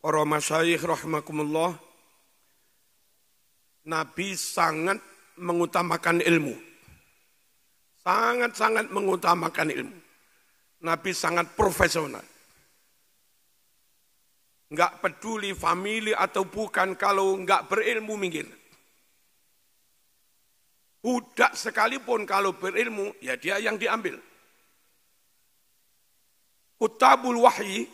Para masyayikh rahimakumullah, Nabi sangat mengutamakan ilmu. Sangat-sangat mengutamakan ilmu. Nabi sangat profesional. Enggak peduli famili atau bukan, kalau enggak berilmu minggir. Budak sekalipun kalau berilmu, ya dia yang diambil. Kutabul wahyi,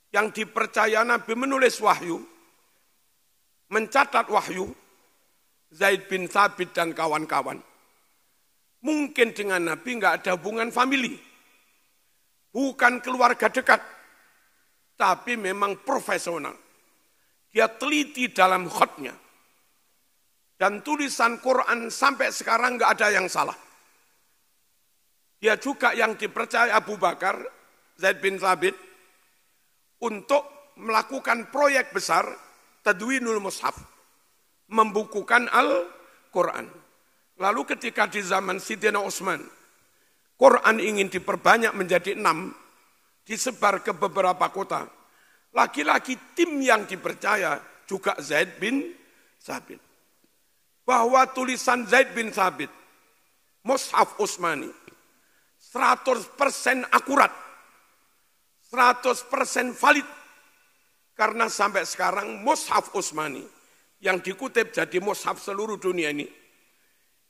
yang dipercaya Nabi menulis wahyu, mencatat wahyu, Zaid bin Thabit dan kawan-kawan. Mungkin dengan Nabi enggak ada hubungan famili. Bukan keluarga dekat, tapi memang profesional. Dia teliti dalam khatnya. Dan tulisan Quran sampai sekarang enggak ada yang salah. Dia juga yang dipercaya Abu Bakar, Zaid bin Thabit, untuk melakukan proyek besar, Tadwinul Mushaf, membukukan Al-Quran. Lalu ketika di zaman Sidina Utsman, Quran ingin diperbanyak menjadi 6, disebar ke beberapa kota. Lagi-lagi tim yang dipercaya juga Zaid bin Thabit. Bahwa tulisan Zaid bin Thabit, Mushaf Utsmani, 100% akurat, 100% valid. Karena sampai sekarang Mushaf Utsmani yang dikutip jadi mushaf seluruh dunia ini,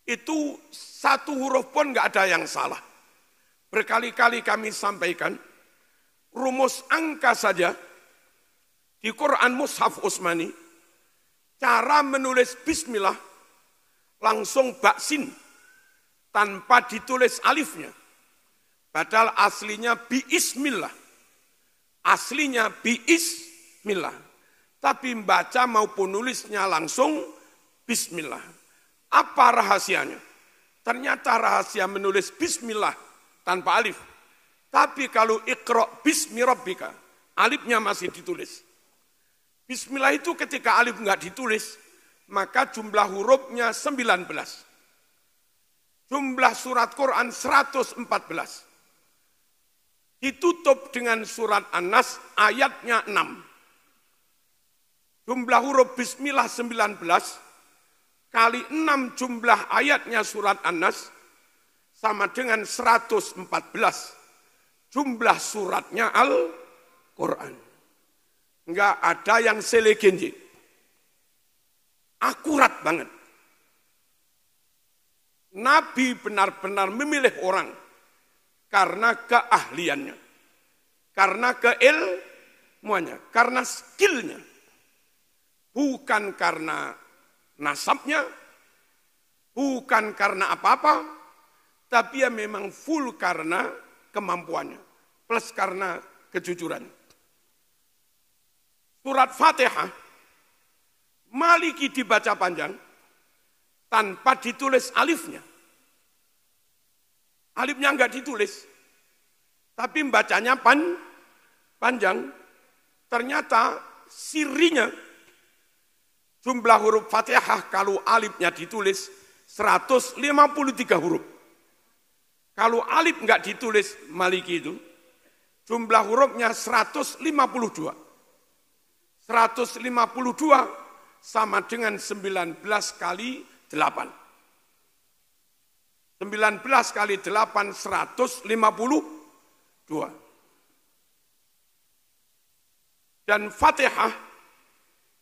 itu satu huruf pun enggak ada yang salah. Berkali-kali kami sampaikan, rumus angka saja di Quran Mushaf Utsmani, cara menulis bismillah langsung baksin tanpa ditulis alifnya. Padahal aslinya biismillah. Aslinya biismillah. Tapi membaca maupun nulisnya langsung bismillah. Apa rahasianya? Ternyata rahasia menulis bismillah tanpa alif. Tapi kalau iqra' bismi rabbika, alifnya masih ditulis. Bismillah itu ketika alif enggak ditulis, maka jumlah hurufnya 19. Jumlah surat Quran 114. Ditutup dengan surat An-Nas ayatnya 6. Jumlah huruf bismillah 19 kali 6 jumlah ayatnya surat An-Nas sama dengan 114 jumlah suratnya Al-Quran. Enggak ada yang selegenji. Akurat banget. Nabi benar-benar memilih orang karena keahliannya, karena keilmuannya, karena skillnya. Bukan karena nasabnya, bukan karena apa-apa, tapi ya memang full karena kemampuannya, plus karena kejujuran. Surat Fatihah, Maliki dibaca panjang, tanpa ditulis alifnya. Alifnya enggak ditulis, tapi bacanya panjang. Ternyata sirinya, jumlah huruf Fatihah kalau alifnya ditulis 153 huruf. Kalau alif enggak ditulis Maliki itu, jumlah hurufnya 152. 152 sama dengan 19 kali 8. 19 kali 8, 152. Dan Fatihah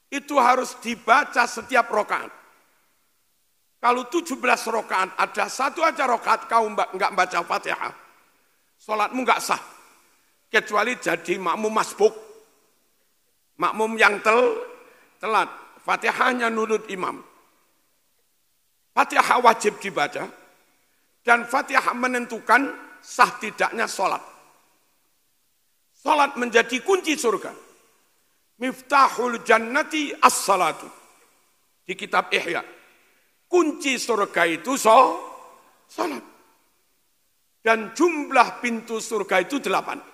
itu harus dibaca setiap rakaat. Kalau 17 rakaat, ada satu aja rakaat kau enggak baca Fatihah, sholatmu enggak sah. Kecuali jadi makmum masbuk, makmum yang telat. Fatihahnya nurut imam. Fatihah wajib dibaca. Dan Fatihah menentukan sah tidaknya sholat. Sholat menjadi kunci surga. Miftahul jannati as-salatu. Di kitab Ihya. Kunci surga itu sholat. Dan jumlah pintu surga itu 8.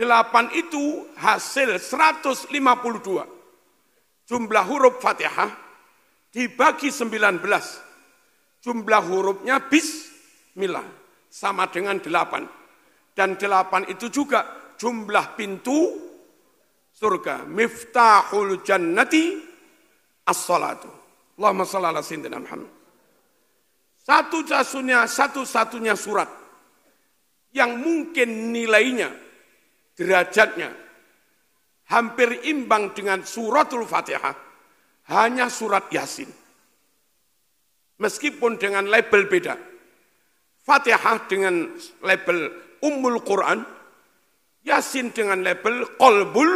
8 itu hasil 152. Jumlah huruf Fatihah dibagi 19. Jumlah hurufnya bismillah sama dengan 8. Dan 8 itu juga jumlah pintu surga. Miftahul jannati as-salatu. Allahumma shalli ala sayyidina Muhammad. Satu-satunya surat yang mungkin nilainya, derajatnya, hampir imbang dengan suratul Fatihah, hanya surat Yasin. Meskipun dengan label beda. Fatihah dengan label Ummul Quran, Yasin dengan label Qalbul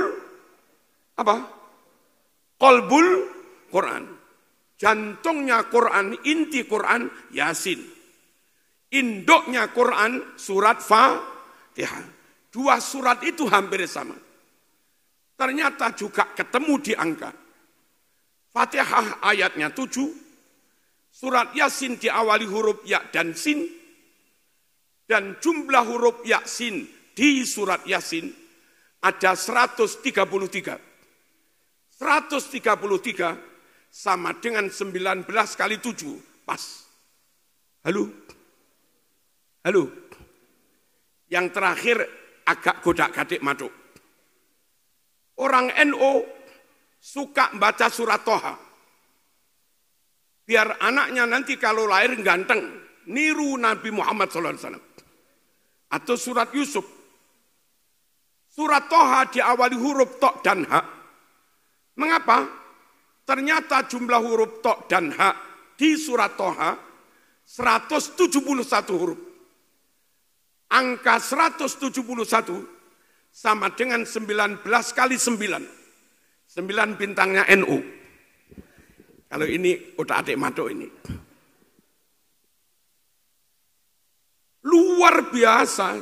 Quran. Jantungnya Quran, inti Quran, Yasin. Induknya Quran, surat Fatihah. Dua surat itu hampir sama. Ternyata juga ketemu di angka. Fatihah ayatnya 7, surat Yasin diawali huruf ya dan sin, dan jumlah huruf Yasin di surat Yasin ada 133. 133 sama dengan 19 kali 7, pas. Halo? Yang terakhir agak godak-gadik maduk. Orang NU suka baca surat Toha. Biar anaknya nanti kalau lahir ganteng, niru Nabi Muhammad SAW. Atau surat Yusuf. Surat Toha diawali huruf tok dan ha. Mengapa? Ternyata jumlah huruf tok dan ha di surat Toha 171 huruf. Angka 171 sama dengan 19 kali 9. 9 bintangnya NU. Kalau ini udah adik madok ini. Luar biasa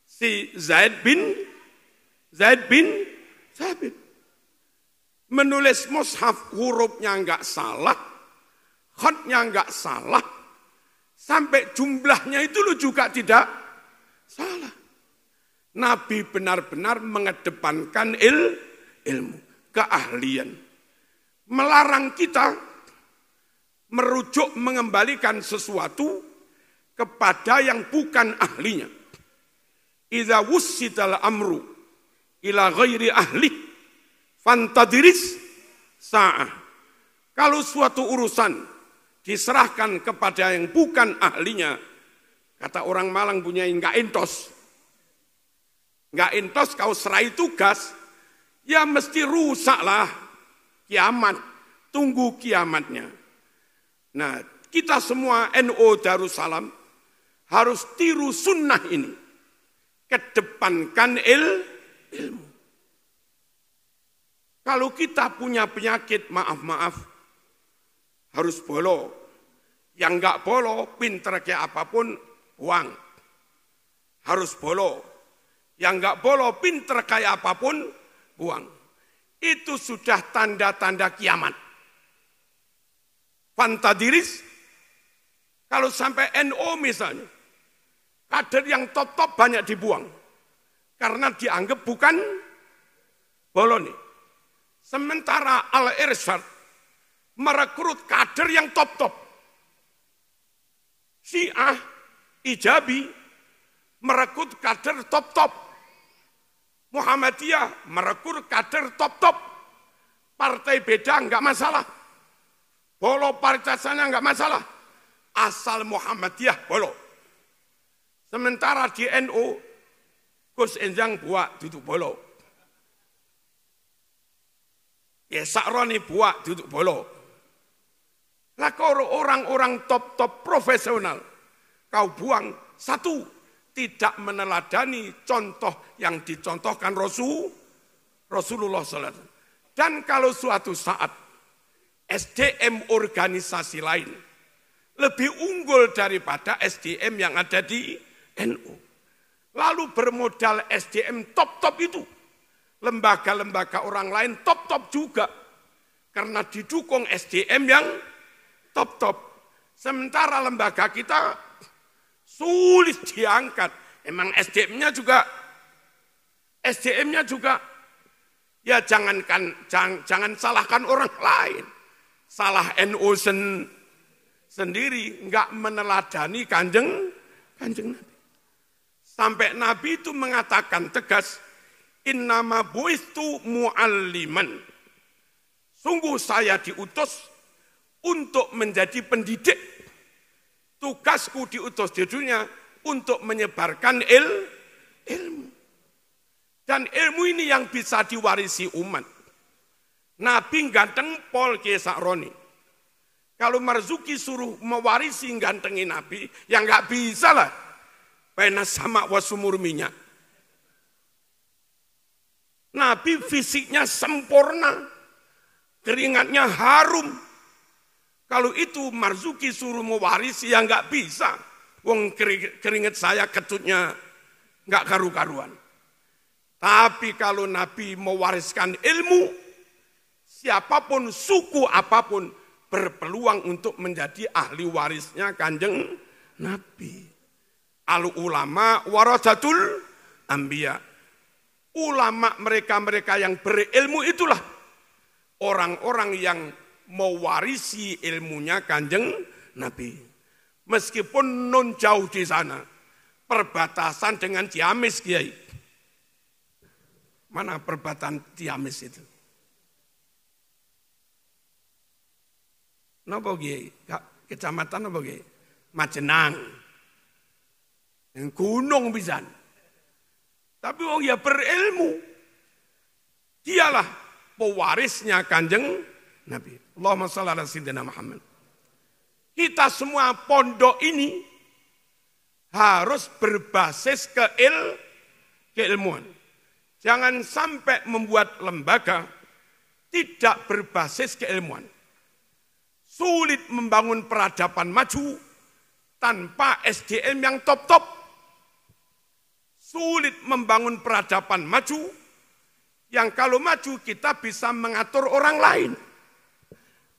si Zaid bin Sabit. Menulis mushaf hurufnya enggak salah, khatnya enggak salah, sampai jumlahnya itu juga tidak salah. Nabi benar-benar mengedepankan ilmu, keahlian. Melarang kita merujuk mengembalikan sesuatu kepada yang bukan ahlinya. Idza wussital amru ila ghairi ahli fantadiris sa'ah. Kalau suatu urusan diserahkan kepada yang bukan ahlinya, kata orang Malang punya enggak entos. Enggak entos kau serai tugas, ya mesti rusaklah kiamat. Tunggu kiamatnya. Nah, kita semua NU Darussalam harus tiru sunnah ini. Kedepankan ilmu. Kalau kita punya penyakit, maaf, harus bolo. Yang enggak bolo, pinter kayak apapun, buang. Harus bolo. Yang enggak bolo, pinter kayak apapun, buang. Itu sudah tanda-tanda kiamat. Fantadiris, kalau sampai NU misalnya, kader yang top-top banyak dibuang. Karena dianggap bukan boloni. Sementara Al-Irsyad merekrut kader yang top-top. Syiah, Ijabi, merekrut kader top-top. Muhammadiyah merekrut kader top-top. Partai beda enggak masalah. Bolo partai sana enggak masalah. Asal Muhammadiyah bolo. Sementara di NU, Gus Enjang buat duduk bolo. Ya Sakroni buat duduk bolo. Lah kalau orang-orang top-top profesional, kau buang satu, tidak meneladani contoh yang dicontohkan Rasulullah SAW. Dan kalau suatu saat SDM organisasi lain lebih unggul daripada SDM yang ada di NU. Lalu bermodal SDM top-top itu. Lembaga-lembaga orang lain top-top juga. Karena didukung SDM yang top-top. Sementara lembaga kita sulit diangkat. Emang SDM-nya juga. Ya jangan salahkan orang lain. Salah NU sendiri, enggak meneladani kanjeng Nabi. Sampai Nabi itu mengatakan tegas, innama buistu mu'alliman. Sungguh saya diutus untuk menjadi pendidik. Tugasku diutus di dunia untuk menyebarkan ilmu. Dan ilmu ini yang bisa diwarisi umat. Nabi ganteng pol Kiai Sa'roni. Kalau Marzuki suruh mewarisi gantengin Nabi, ya nggak bisa lah. Pena sama wasumur minyak. Nabi fisiknya sempurna. Keringatnya harum. Kalau itu Marzuki suruh mewarisi, ya nggak bisa. Wong keringat saya ketutnya nggak karu-karuan. Tapi kalau Nabi mewariskan ilmu, siapapun, suku apapun, berpeluang untuk menjadi ahli warisnya Kanjeng Nabi. Al ulama warasatul anbiya. Ulama mereka-mereka yang berilmu itulah orang-orang yang mewarisi ilmunya Kanjeng Nabi. Meskipun non jauh di sana, perbatasan dengan Ciamis, Kiai. Mana perbatasan Ciamis itu? Napa Kiai? Kecamatan apa Kiai? Majenang. Gunung pisan. Tapi wong ya berilmu. Dialah pewarisnya Kanjeng Nabi. Allahumma shalli ala sayyidina Muhammad. Kita semua pondok ini harus berbasis keilmuan. Jangan sampai membuat lembaga tidak berbasis keilmuan. Sulit membangun peradaban maju tanpa SDM yang top-top. Sulit membangun peradaban maju yang kalau maju kita bisa mengatur orang lain.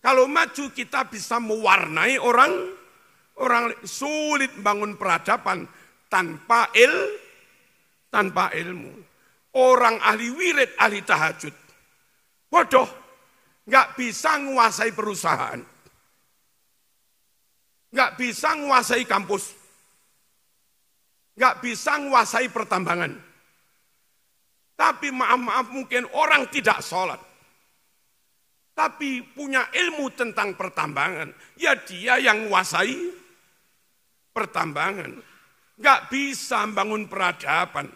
Kalau maju kita bisa mewarnai orang lain. Sulit membangun peradaban tanpa ilmu. Orang ahli wirid, ahli tahajud. Bodoh, nggak bisa menguasai perusahaan. Nggak bisa menguasai kampus. Nggak bisa menguasai pertambangan. Tapi maaf-maaf mungkin orang tidak sholat. Tapi punya ilmu tentang pertambangan. Ya dia yang menguasai pertambangan. Nggak bisa membangun peradaban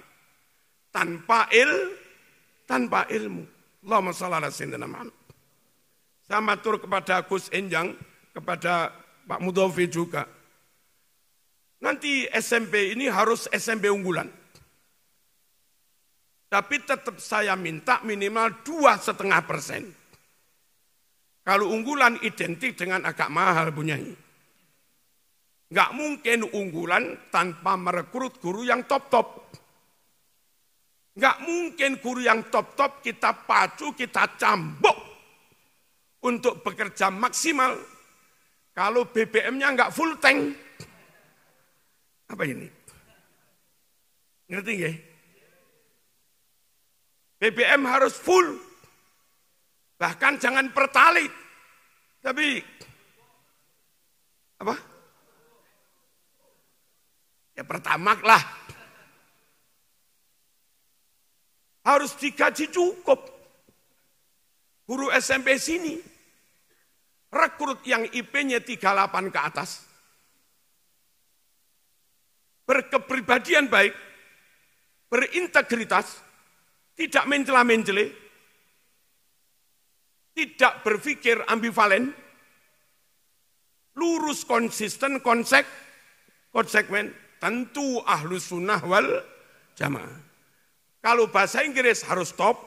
tanpa ilmu. Allahumma shalli ala sayyidina Muhammad. Saya matur kepada Gus Enjang, kepada Pak Mudhofi juga. Nanti SMP ini harus SMP unggulan. Tapi tetap saya minta minimal 2,5%. Kalau unggulan identik dengan agak mahal punyanya. Nggak mungkin unggulan tanpa merekrut guru yang top-top. Nggak mungkin guru yang top-top kita pacu, kita cambuk untuk bekerja maksimal. Kalau BBM-nya nggak full tank. Apa ini? Ngerti nggak? BBM harus full. Bahkan jangan pertalite. Tapi apa? Ya pertamax lah. Harus digaji cukup. Guru SMP sini. Rekrut yang IP-nya 38 ke atas. Berkepribadian baik. Berintegritas. Tidak mencela-mencele. Tidak berpikir ambivalen. Lurus, konsisten, konsekuen. Tentu ahlus sunnah wal jamaah. Kalau bahasa Inggris harus top,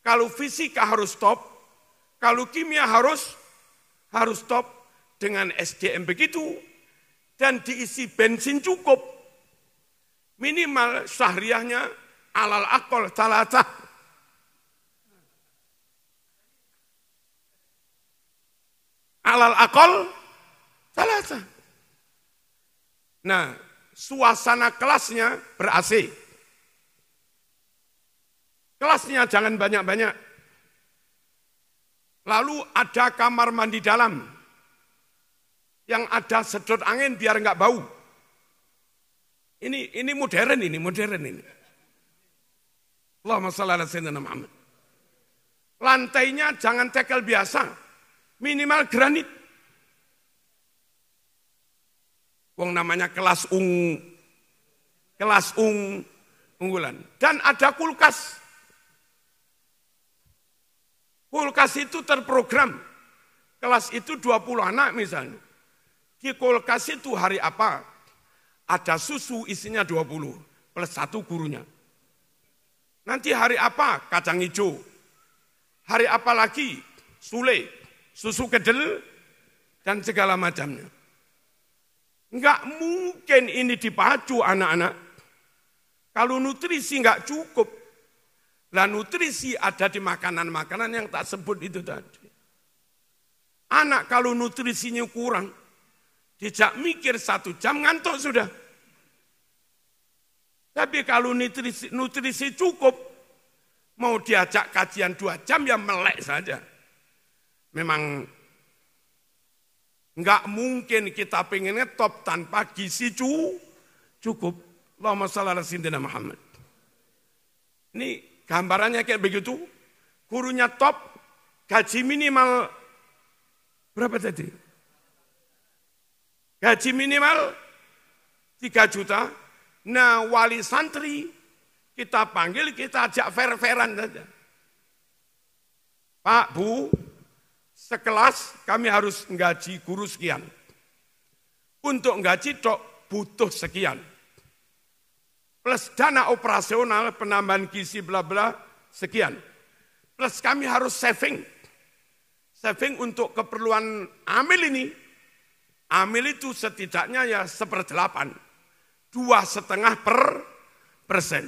kalau fisika harus top, kalau kimia harus top, dengan SDM begitu, dan diisi bensin cukup. Minimal syahriahnya alal akol salatah. Alal akol salatah. Nah, suasana kelasnya ber-AC. Kelasnya jangan banyak-banyak. Lalu ada kamar mandi dalam yang ada sedot angin biar enggak bau. Ini modern ini. Allahumma shalli ala sayyidina Muhammad. Lantainya jangan tekel biasa, minimal granit. Wong namanya kelas unggulan. Dan ada kulkas. Kulkas itu terprogram. Kelas itu 20 anak misalnya. Di kulkas itu hari apa? Ada susu isinya 20 plus 1 gurunya. Nanti hari apa? Kacang hijau. Hari apa lagi? Sule, susu kedel, dan segala macamnya. Enggak mungkin ini dipacu anak-anak. Kalau nutrisi enggak cukup. Lah nutrisi ada di makanan-makanan yang tak sebut itu tadi. Anak kalau nutrisinya kurang, dijak mikir 1 jam ngantuk sudah. Tapi kalau nutrisi cukup, mau diajak kajian 2 jam ya melek saja. Memang enggak mungkin kita pengen ngetop tanpa gizi cukup. Allahumma shalli ala sayyidina Muhammad. Ini gambarannya kayak begitu. Gurunya top, gaji minimal berapa tadi? Gaji minimal 3 juta. Nah, wali santri kita panggil, kita ajak fair-fairan saja. Pak, Bu, sekelas kami harus nggaji guru sekian. Untuk nggaji tok butuh sekian. Plus dana operasional, penambahan gizi bla bla sekian. Plus kami harus saving. Saving untuk keperluan amil ini. Amil itu setidaknya ya 1/8. 2,5%.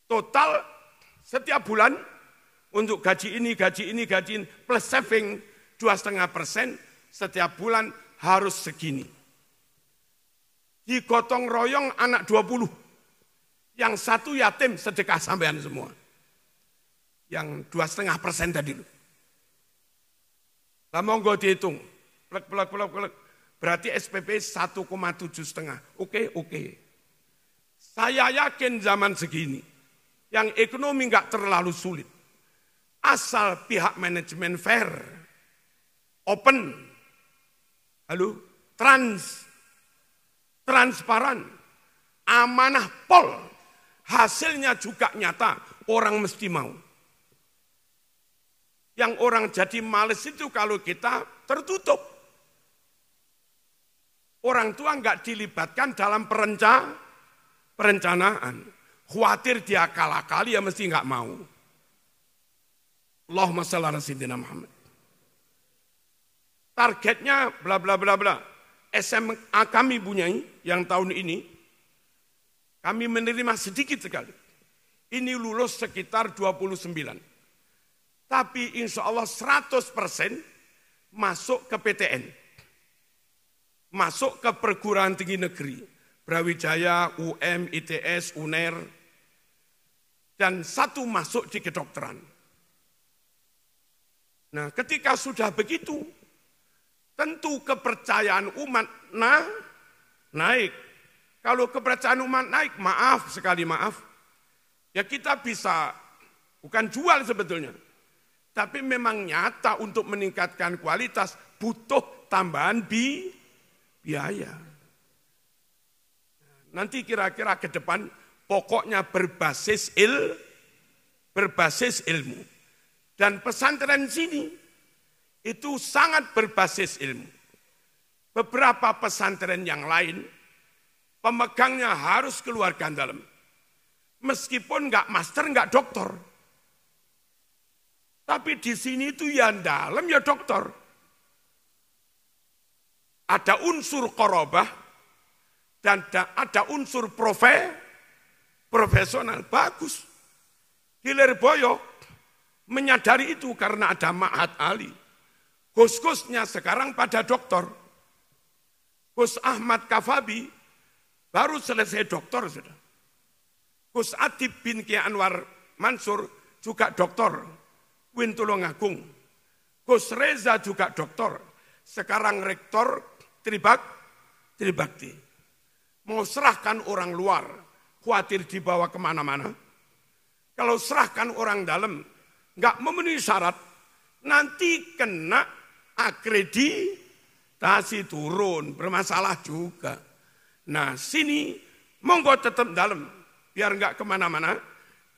Total setiap bulan untuk gaji ini, plus saving 2,5%, setiap bulan harus segini. Digotong royong anak 20, yang 1 yatim sedekah sampean semua. Yang 2,5% tadi. Lah monggo dihitung, plek. Berarti SPP 1,7,5. Oke. Saya yakin zaman segini, yang ekonomi enggak terlalu sulit. Asal pihak manajemen fair, open, transparan, amanah pol, hasilnya juga nyata, orang mesti mau. Yang orang jadi males itu kalau kita tertutup. Orang tua enggak dilibatkan dalam perencanaan. Khawatir dia kalah-kali ya mesti enggak mau. Allahumma shalli ala sayyidina Muhammad. Targetnya bla bla bla bla. SMA kami punya yang tahun ini, kami menerima sedikit sekali. Ini lulus sekitar 29. Tapi insya Allah 100% masuk ke PTN. Masuk ke perguruan tinggi negeri, Brawijaya, UM, ITS, UNER, dan 1 masuk di kedokteran. Nah, ketika sudah begitu, tentu kepercayaan umat naik. Kalau kepercayaan umat naik, maaf, ya kita bisa, bukan jual sebetulnya, tapi memang nyata untuk meningkatkan kualitas, butuh tambahan biaya. Nanti kira-kira ke depan pokoknya berbasis ilmu. Dan pesantren sini itu sangat berbasis ilmu. Beberapa pesantren yang lain pemegangnya harus keluarga dalam. Meskipun enggak master, enggak doktor. Tapi di sini itu ya dalam ya doktor. Ada unsur qorobah dan ada unsur profesional. Bagus. Di Lirboyo menyadari itu karena ada Ma'had Ali. Gus-gusnya sekarang pada doktor. Gus Ahmad Kafabi baru selesai doktor sudah. Gus Adib bin Kiai Anwar Mansur juga doktor. Win Tulungagung. Gus Reza juga doktor. Sekarang rektor Tribakti. mau serahkan orang luar, khawatir dibawa kemana-mana. Kalau serahkan orang dalam, nggak memenuhi syarat, nanti kena akreditasi turun, bermasalah juga. Nah sini monggo tetap dalam, biar nggak kemana-mana,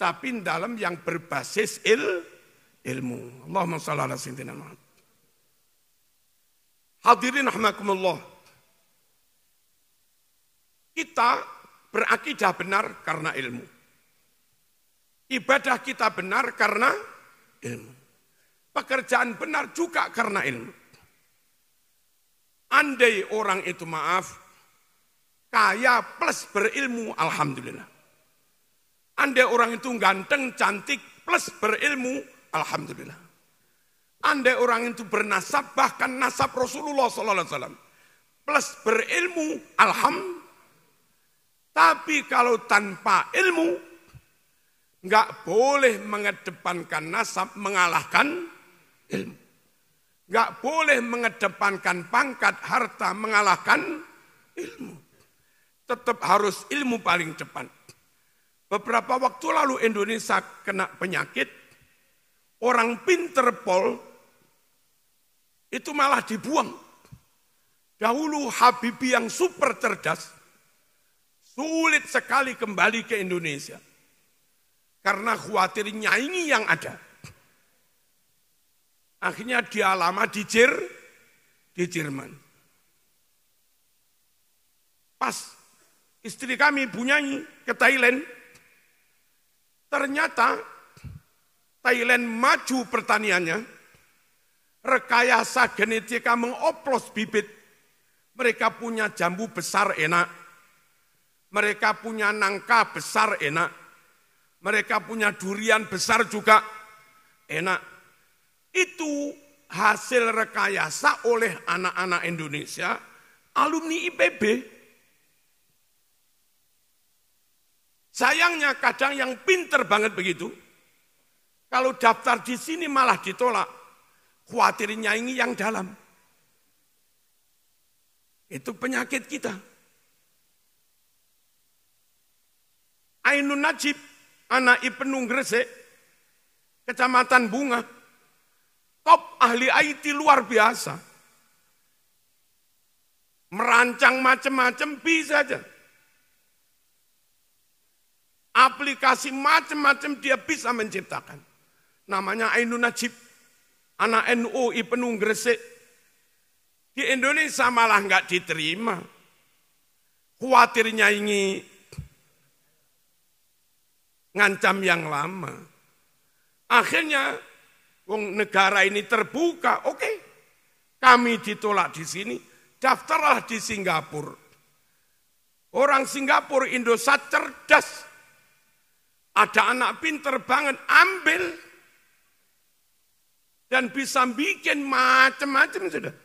tapi dalam yang berbasis ilmu. Allahumma shalli ala sayyidina Muhammad. Hadirin rahimakumullah. Kita berakidah benar karena ilmu. Ibadah kita benar karena ilmu. Pekerjaan benar juga karena ilmu. Andai orang itu kaya plus berilmu, alhamdulillah. Andai orang itu ganteng, cantik plus berilmu, alhamdulillah. Andai orang itu bernasab, bahkan nasab Rasulullah SAW, plus berilmu, alhamdulillah. Tapi kalau tanpa ilmu, nggak boleh mengedepankan nasab mengalahkan ilmu. Nggak boleh mengedepankan pangkat, harta mengalahkan ilmu. Tetap harus ilmu paling depan. Beberapa waktu lalu Indonesia kena penyakit, orang pinter pol itu malah dibuang. Dahulu Habibie yang super cerdas, sulit sekali kembali ke Indonesia. Karena khawatir nyaingi yang ada. Akhirnya dia lama di Jerman. Pas istri kami bunyanyi ke Thailand, ternyata Thailand maju pertaniannya, rekayasa genetika mengoplos bibit. Mereka punya jambu besar enak, mereka punya nangka besar enak, mereka punya durian besar juga enak. Itu hasil rekayasa oleh anak-anak Indonesia, alumni IPB. Sayangnya kadang yang pinter banget begitu, kalau daftar di sini malah ditolak, khawatir nyaingi yang dalam. Itu penyakit kita. Ainun Najib, anak Ibnu Gresik, Kecamatan Bunga, top ahli IT luar biasa. Merancang macam-macam bisa aja. Aplikasi macam-macam dia bisa menciptakan. Namanya Ainun Najib, anak NU Ibnu Gresik. Di Indonesia malah nggak diterima. Khawatirnya ini ngancam yang lama. Akhirnya negara ini terbuka, oke. Kami ditolak di sini, daftarlah di Singapura. Orang Singapura, Indosat cerdas. Ada anak pinter banget, ambil. Dan bisa bikin macam-macam sudah.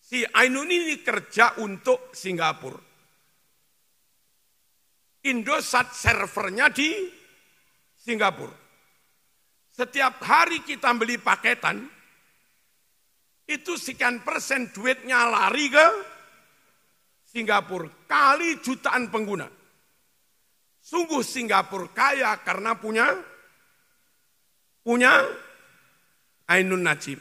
Si Ainun ini kerja untuk Singapura. Indosat servernya di Singapura. Setiap hari kita beli paketan, itu sekian persen duitnya lari ke Singapura. Kali jutaan pengguna. Sungguh Singapura kaya karena punya Ainun Najib.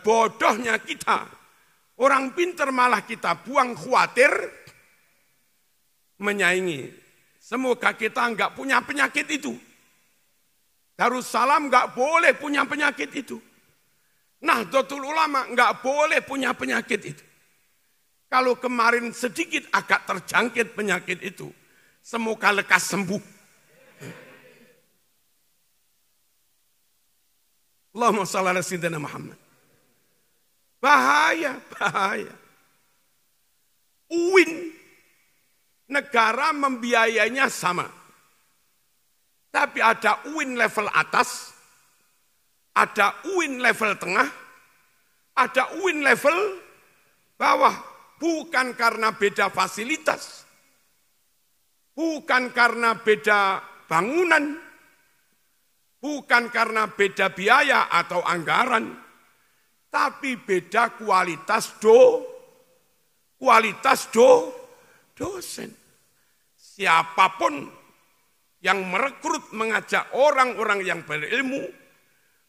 Bodohnya kita. Orang pinter malah kita buang, khawatir menyaingi. Semoga kita enggak punya penyakit itu. Darussalam enggak boleh punya penyakit itu. Nahdlatul Ulama enggak boleh punya penyakit itu. Kalau kemarin sedikit agak terjangkit penyakit itu, semoga lekas sembuh. Allahumma shalli ala sayyidina Muhammad. Bahaya. UIN, negara membiayainya sama. Tapi ada UIN level atas, ada UIN level tengah, ada UIN level bawah. Bukan karena beda fasilitas, bukan karena beda bangunan, bukan karena beda biaya atau anggaran, tapi beda kualitas kualitas dosen. Siapapun yang merekrut mengajak orang-orang yang berilmu,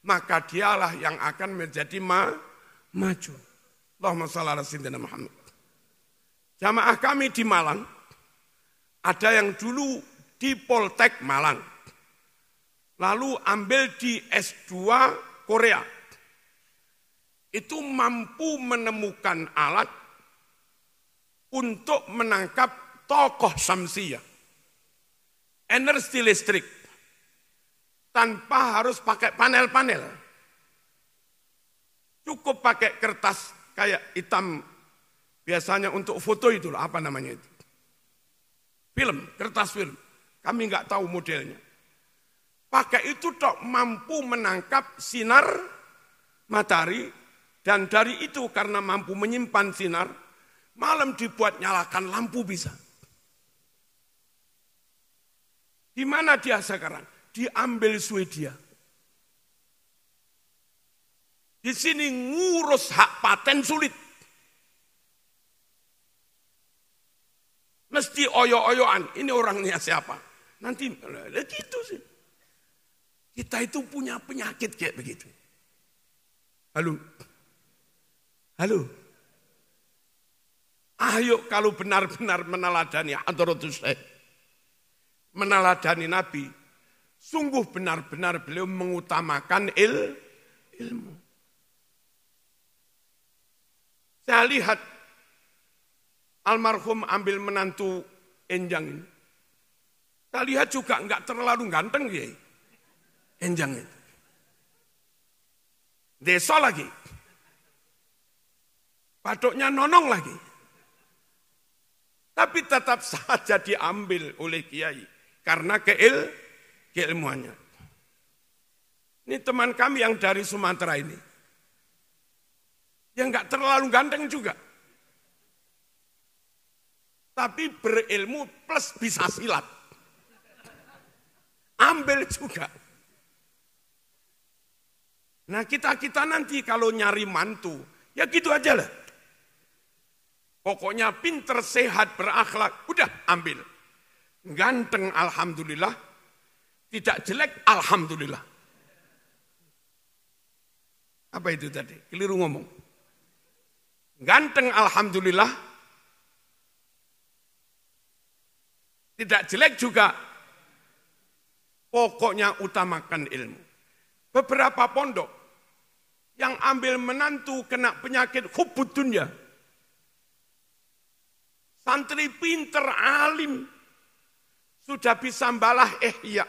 maka dialah yang akan menjadi maju. Allahumma shalli ala sayyidina Muhammad. Jamaah kami di Malang, ada yang dulu di Poltek Malang, lalu ambil di S2 Korea. Itu mampu menemukan alat untuk menangkap tokoh Syamsiyah. Energi listrik. Tanpa harus pakai panel-panel. Cukup pakai kertas kayak hitam. Biasanya untuk foto itu, apa namanya itu? Film, kertas film. Kami nggak tahu modelnya. Pakai itu tok mampu menangkap sinar matahari. Dan dari itu karena mampu menyimpan sinar, malam dibuat nyalakan lampu bisa. Di mana dia sekarang? Diambil Swedia. Di sini ngurus hak paten sulit. Mesti oyo-oyoan, ini orangnya siapa? Nanti, gitu sih. Kita itu punya penyakit kayak begitu. Halo. Ayo kalau benar-benar meneladani Hadratus Syekh, meneladani Nabi, sungguh benar-benar beliau mengutamakan ilmu. Saya lihat almarhum ambil menantu Enjang ini. Saya lihat juga enggak terlalu ganteng ya, Enjang itu. Desa lagi. Patuknya nonong lagi. Tapi tetap saja diambil oleh kiai. Karena keilmuannya. Ini teman kami yang dari Sumatera ini. Yang enggak terlalu ganteng juga. Tapi berilmu plus bisa silat. Ambil juga. Nah kita nanti kalau nyari mantu, ya gitu aja lah. Pokoknya pinter, sehat, berakhlak, udah ambil. Ganteng alhamdulillah, tidak jelek alhamdulillah. Apa itu tadi? Keliru ngomong. Ganteng alhamdulillah, tidak jelek juga. Pokoknya utamakan ilmu. Beberapa pondok yang ambil menantu kena penyakit hubbud dunya. Santri pinter, alim, sudah bisa membalah ihya.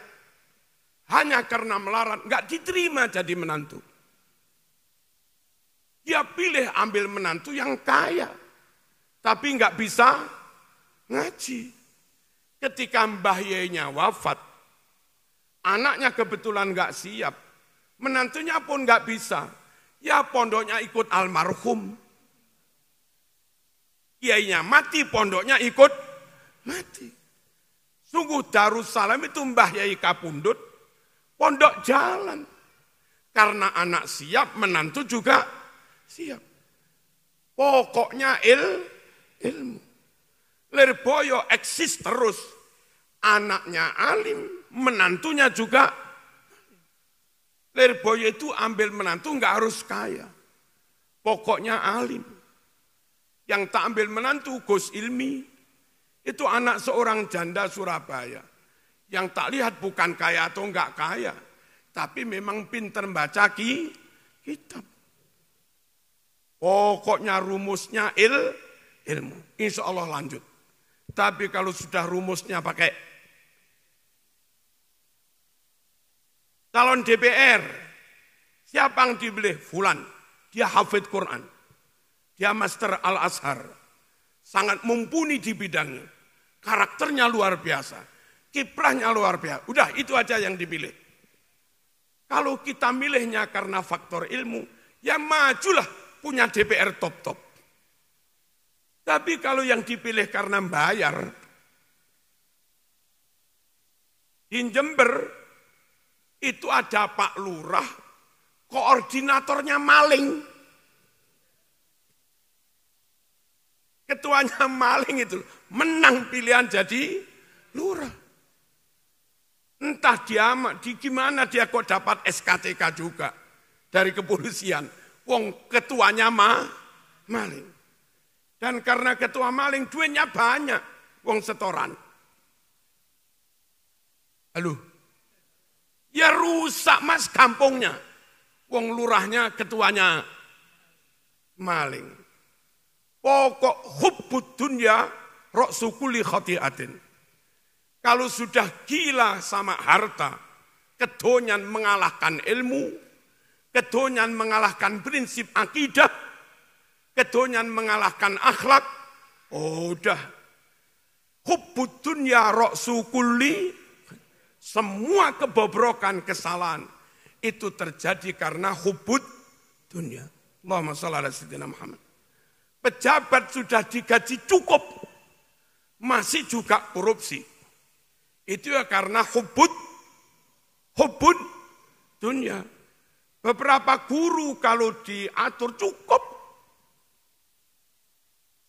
Hanya karena melarat, enggak diterima jadi menantu. Dia pilih ambil menantu yang kaya, tapi enggak bisa ngaji. Ketika mbah yenya wafat, anaknya kebetulan enggak siap, menantunya pun enggak bisa. Ya pondoknya ikut almarhum. Kiainya mati, pondoknya ikut mati. Sungguh Darussalam itu Mbah Yai Kapundut, pondok jalan. Karena anak siap, menantu juga siap. Pokoknya ilmu. Lirboyo eksis terus. Anaknya alim, menantunya juga. Lirboyo itu ambil menantu enggak harus kaya. Pokoknya alim. Yang tak ambil menantu Gus Ilmi, itu anak seorang janda Surabaya. Yang tak lihat bukan kaya atau enggak kaya, tapi memang pintar baca kitab. Pokoknya rumusnya ilmu. Insya Allah lanjut. Tapi kalau sudah rumusnya pakai calon DPR, siapa yang dipilih? Fulan, dia hafid Quran. Dia master Al-Azhar, sangat mumpuni di bidangnya, karakternya luar biasa, kiprahnya luar biasa. Udah itu aja yang dipilih. Kalau kita milihnya karena faktor ilmu, ya majulah punya DPR top-top. Tapi kalau yang dipilih karena bayar, di Jember itu ada Pak Lurah, koordinatornya maling. Ketuanya maling itu menang pilihan jadi lurah. Entah dia di gimana dia kok dapat SKTK juga dari kepolisian. Wong ketuanya maling. Dan karena ketua maling duitnya banyak, wong setoran. Halo. Ya rusak mas kampungnya. Wong lurahnya ketuanya maling. Pokok hubbud dunya ra'su kulli khati'atin. Kalau sudah gila sama harta, kedonyan mengalahkan ilmu, kedonyan mengalahkan prinsip akidah, kedonyan mengalahkan akhlak, udah. Hubbud dunya ra'su kulli, semua kebobrokan, kesalahan, itu terjadi karena hubbud dunya. Allahumma shalli ala sayyidina Muhammad. Pejabat sudah digaji cukup, masih juga korupsi. Itu ya karena hubbud dunia. Beberapa guru kalau diatur cukup,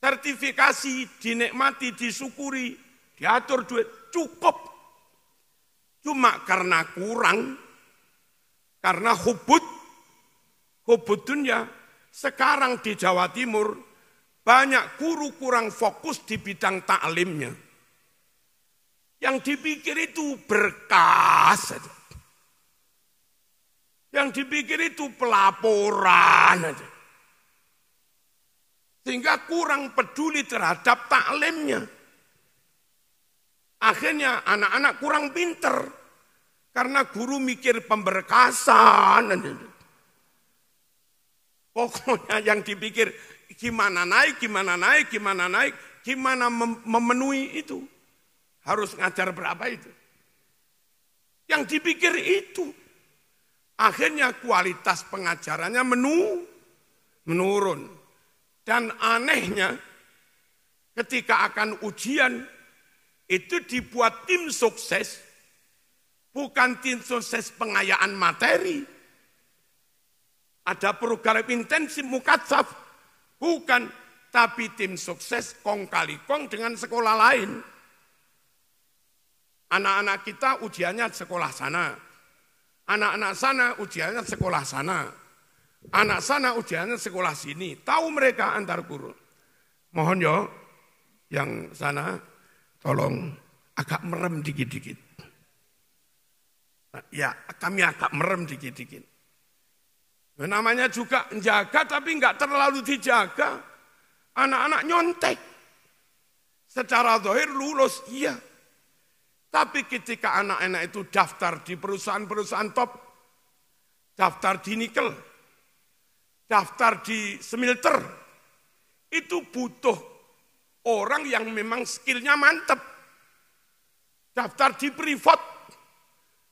sertifikasi dinikmati, disyukuri, diatur duit cukup. Cuma karena kurang, karena hubbud dunia. Sekarang di Jawa Timur banyak guru kurang fokus di bidang taklimnya. Yang dipikir itu berkas saja. Yang dipikir itu pelaporan saja. Sehingga kurang peduli terhadap taklimnya. Akhirnya anak-anak kurang pinter. Karena guru mikir pemberkasan. Pokoknya yang dipikir gimana naik, gimana memenuhi itu. Harus ngajar berapa itu. Yang dipikir itu. Akhirnya kualitas pengajarannya menurun. Dan anehnya ketika akan ujian itu dibuat tim sukses. Bukan tim sukses pengayaan materi. Ada program intensif mukatsaf. Bukan. Tapi tim sukses kong kali kong dengan sekolah lain. Anak-anak kita ujiannya sekolah sana. Anak-anak sana ujiannya sekolah sana. Anak sana ujiannya sekolah sini. Tahu mereka antar guru. Mohon yo, yang sana tolong agak merem dikit-dikit. Ya, kami agak merem dikit-dikit. Namanya juga menjaga tapi enggak terlalu dijaga. Anak-anak nyontek. Secara zahir lulus, iya. Tapi ketika anak-anak itu daftar di perusahaan-perusahaan top, daftar di nikel, daftar di smelter, itu butuh orang yang memang skillnya mantep. Daftar di privat,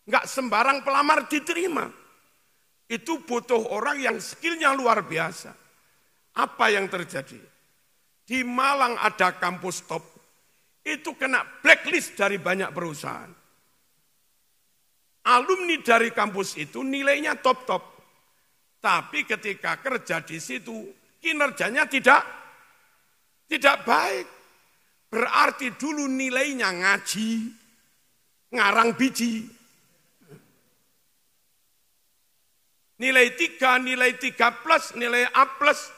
nggak sembarang pelamar diterima. Itu butuh orang yang skillnya luar biasa. Apa yang terjadi? Di Malang ada kampus top, itu kena blacklist dari banyak perusahaan. Alumni dari kampus itu nilainya top-top. Tapi ketika kerja di situ, kinerjanya tidak baik. Berarti dulu nilainya ngaji, ngarang biji. Nilai 3, nilai 3 plus, nilai A plus,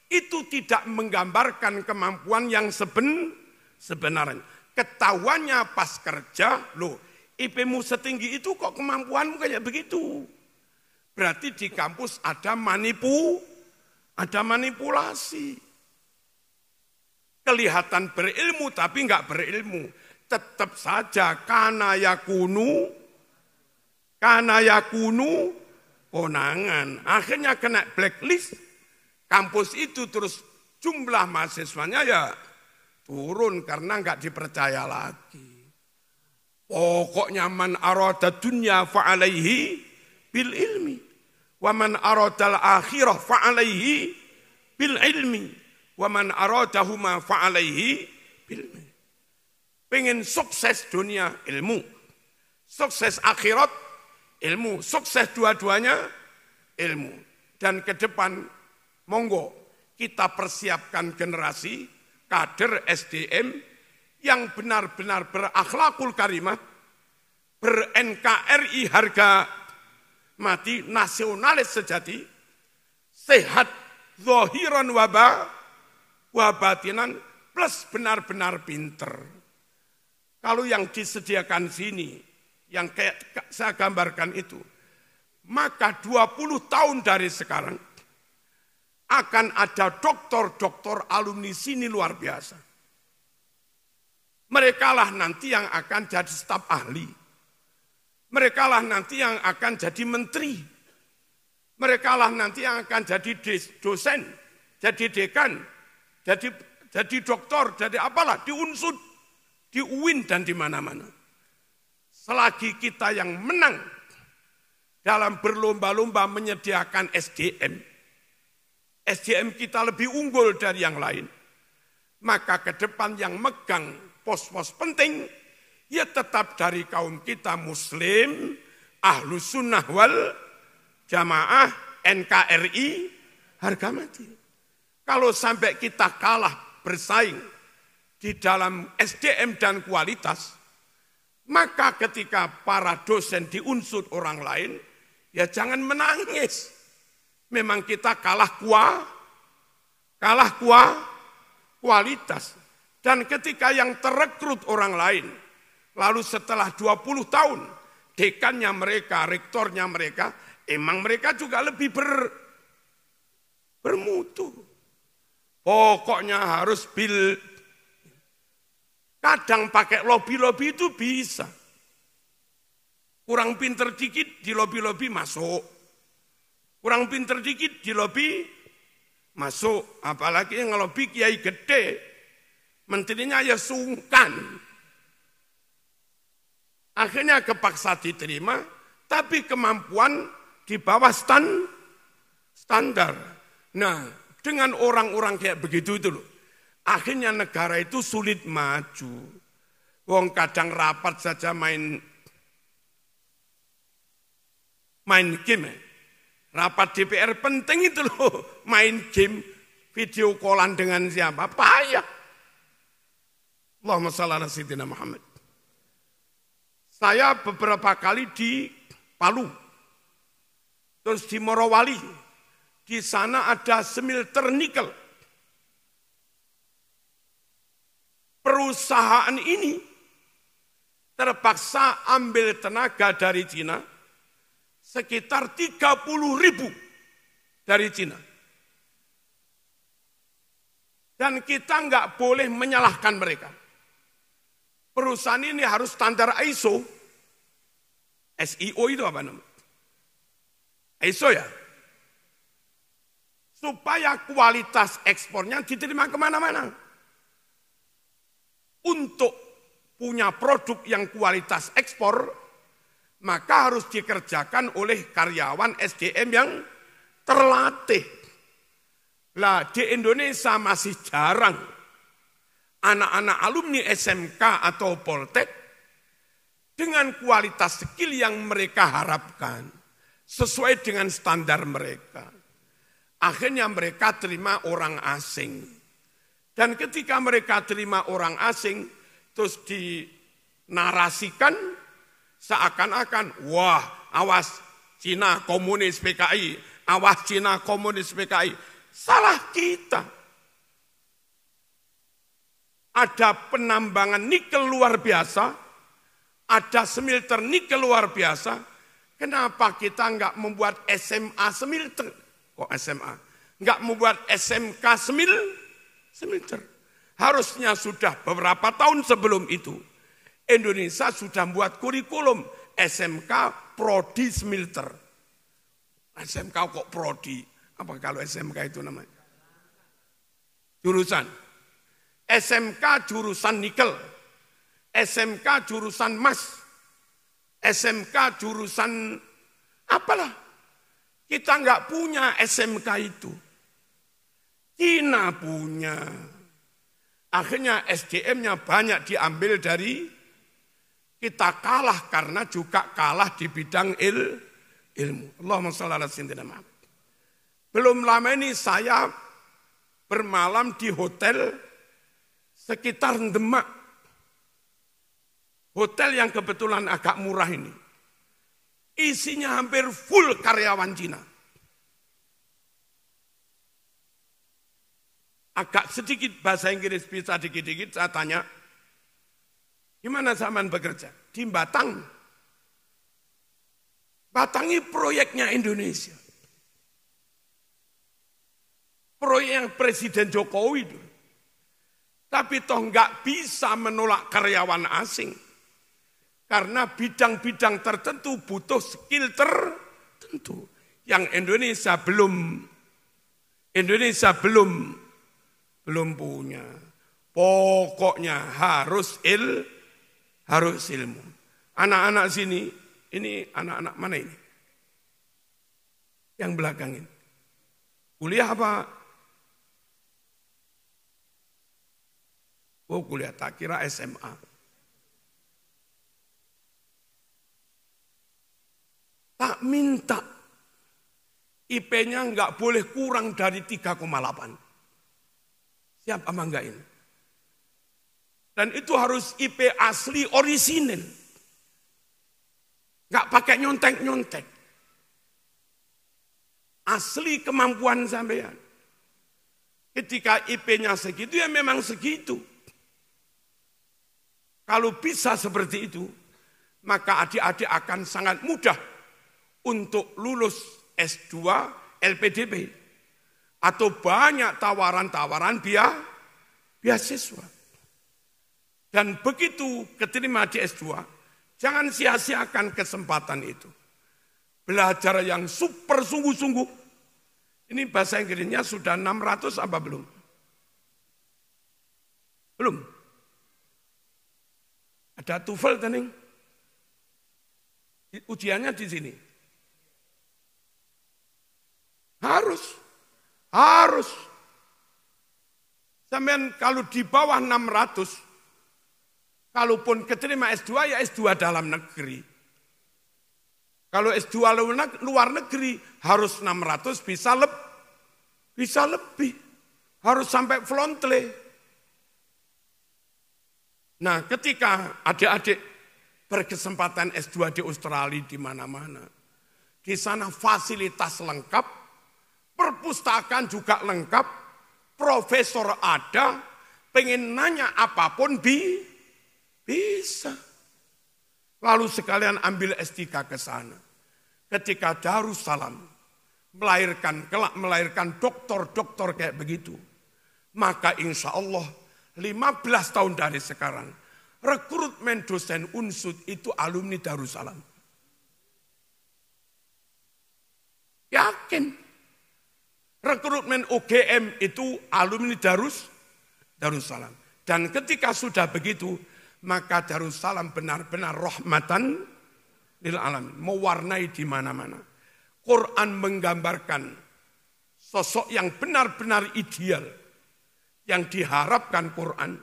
itu tidak menggambarkan kemampuan yang sebenarnya. Ketahuannya pas kerja, loh IP-mu setinggi itu kok kemampuanmu kayak begitu. Berarti di kampus ada manipulasi. Kelihatan berilmu tapi enggak berilmu. Tetap saja kana yakunu konangan. Akhirnya kena blacklist. Kampus itu terus jumlah mahasiswanya ya turun karena enggak dipercaya lagi. Pokoknya man arada dunya fa'alaihi bil ilmi. Wa man aradal akhirah fa'alaihi bil ilmi. Wa man aradahuma fa'alaihi bil ilmi. Pengen sukses dunia ilmu. Sukses akhirat ilmu. Sukses dua-duanya ilmu. Dan ke depan monggo kita persiapkan generasi kader SDM yang benar-benar berakhlakul karimah, ber-NKRI harga mati, nasionalis sejati, sehat, zahiran wabatinan, plus benar-benar pinter. Kalau yang disediakan sini, yang kayak saya gambarkan itu, maka 20 tahun dari sekarang akan ada doktor-doktor alumni sini luar biasa. Mereka lah nanti yang akan jadi staf ahli. Mereka lah nanti yang akan jadi menteri. Mereka lah nanti yang akan jadi dosen, jadi dekan, jadi doktor, jadi apalah, di UNSUD, di UIN dan di mana-mana. Selagi kita yang menang dalam berlomba-lomba menyediakan SDM kita lebih unggul dari yang lain, maka ke depan yang megang pos-pos penting, ya tetap dari kaum kita Muslim, Ahlus Sunnah wal Jamaah, NKRI, harga mati. Kalau sampai kita kalah bersaing di dalam SDM dan kualitas, maka ketika para dosen di UNSUD orang lain, ya jangan menangis. Memang kita kalah kualitas. Dan ketika yang terekrut orang lain, lalu setelah 20 tahun, dekannya mereka, rektornya mereka, emang mereka juga lebih bermutu. Pokoknya harus kadang pakai lobby-lobby itu bisa. Kurang pinter dikit di lobby-lobby masuk. Kurang pinter dikit di lobby masuk. Apalagi yang ngelobi kiai gede, menterinya ya sungkan. Akhirnya kepaksa diterima, tapi kemampuan di bawah standar. Nah, dengan orang-orang kayak begitu itu loh, akhirnya negara itu sulit maju. Wong kadang rapat saja main game. Rapat DPR penting itu loh, main game, video callan dengan siapa, payah. Allahumma shalli ala sayyidina Muhammad. Saya beberapa kali di Palu, terus di Morowali, di sana ada smelter nikel. Perusahaan ini terpaksa ambil tenaga dari Cina, sekitar 30.000 dari Cina. Dan kita nggak boleh menyalahkan mereka. Perusahaan ini harus standar ISO. SIO itu apa namanya? ISO ya. Supaya kualitas ekspornya diterima kemana-mana. Untuk punya produk yang kualitas ekspor, maka harus dikerjakan oleh karyawan SDM yang terlatih. Lah di Indonesia masih jarang anak-anak alumni SMK atau Poltek dengan kualitas skill yang mereka harapkan, sesuai dengan standar mereka. Akhirnya mereka terima orang asing. Dan ketika mereka terima orang asing, terus dinarasikan seakan-akan, wah awas Cina komunis PKI, awas Cina komunis PKI. Salah kita. Ada penambangan nikel luar biasa, ada smelter nikel luar biasa. Kenapa kita enggak membuat SMA smelter? Kok SMA? Enggak membuat SMK smelter. Harusnya sudah beberapa tahun sebelum itu, Indonesia sudah membuat kurikulum SMK Prodi Smelter. SMK kok Prodi? Apa kalau SMK itu namanya? Jurusan. SMK jurusan nikel. SMK jurusan emas. SMK jurusan apalah. Kita enggak punya SMK itu. Cina punya. Akhirnya SDM-nya banyak diambil dari kita, kalah karena juga kalah di bidang ilmu. Allahumma shalli ala sayyidina Muhammad. Belum lama ini saya bermalam di hotel sekitar Demak, hotel yang kebetulan agak murah ini, isinya hampir full karyawan Cina. Agak sedikit bahasa Inggris bisa dikit-dikit, saya tanya, gimana zaman bekerja? Di Batang. Batangi proyeknya Indonesia. Proyek Presiden Jokowi itu. Tapi toh nggak bisa menolak karyawan asing. Karena bidang-bidang tertentu butuh skill tertentu. Yang Indonesia belum punya. Pokoknya harus ilmu. Anak-anak sini, ini anak-anak mana ini? Yang belakang ini. Kuliah apa? Oh kuliah, tak kira SMA. Tak minta. IP-nya enggak boleh kurang dari 3,8. Siap apa enggak ini? Dan itu harus IP asli orisinil. Enggak pakai nyontek-nyontek. Asli kemampuan sampean. Ketika IP-nya segitu ya memang segitu. Kalau bisa seperti itu, maka adik-adik akan sangat mudah untuk lulus S2 LPDP. Atau banyak tawaran-tawaran beasiswa. Dan begitu keterima di S2, jangan sia-siakan kesempatan itu. Belajar yang super sungguh-sungguh. Ini bahasa Inggrisnya sudah 600 apa belum? Belum. Ada TOEFL tening. Ujiannya di sini. Harus. Sampai kalau di bawah 600, kalaupun keterima S2 ya S2 dalam negeri. Kalau S2 luar negeri harus 600 bisa lebih. Harus sampai flontle. Nah, ketika adik-adik berkesempatan S2 di Australia di mana-mana, di sana fasilitas lengkap, perpustakaan juga lengkap, profesor ada, pengen nanya apapun bisa. Lalu sekalian ambil S3 ke sana. Ketika Darussalam melahirkan doktor-doktor kayak begitu, maka insya Allah 15 tahun dari sekarang, rekrutmen dosen Unsud itu alumni Darussalam. Yakin. Rekrutmen UGM itu alumni Darussalam. Dan ketika sudah begitu, maka Darussalam benar-benar rahmatan lil alamin, mewarnai di mana-mana. Quran menggambarkan sosok yang benar-benar ideal, yang diharapkan Quran.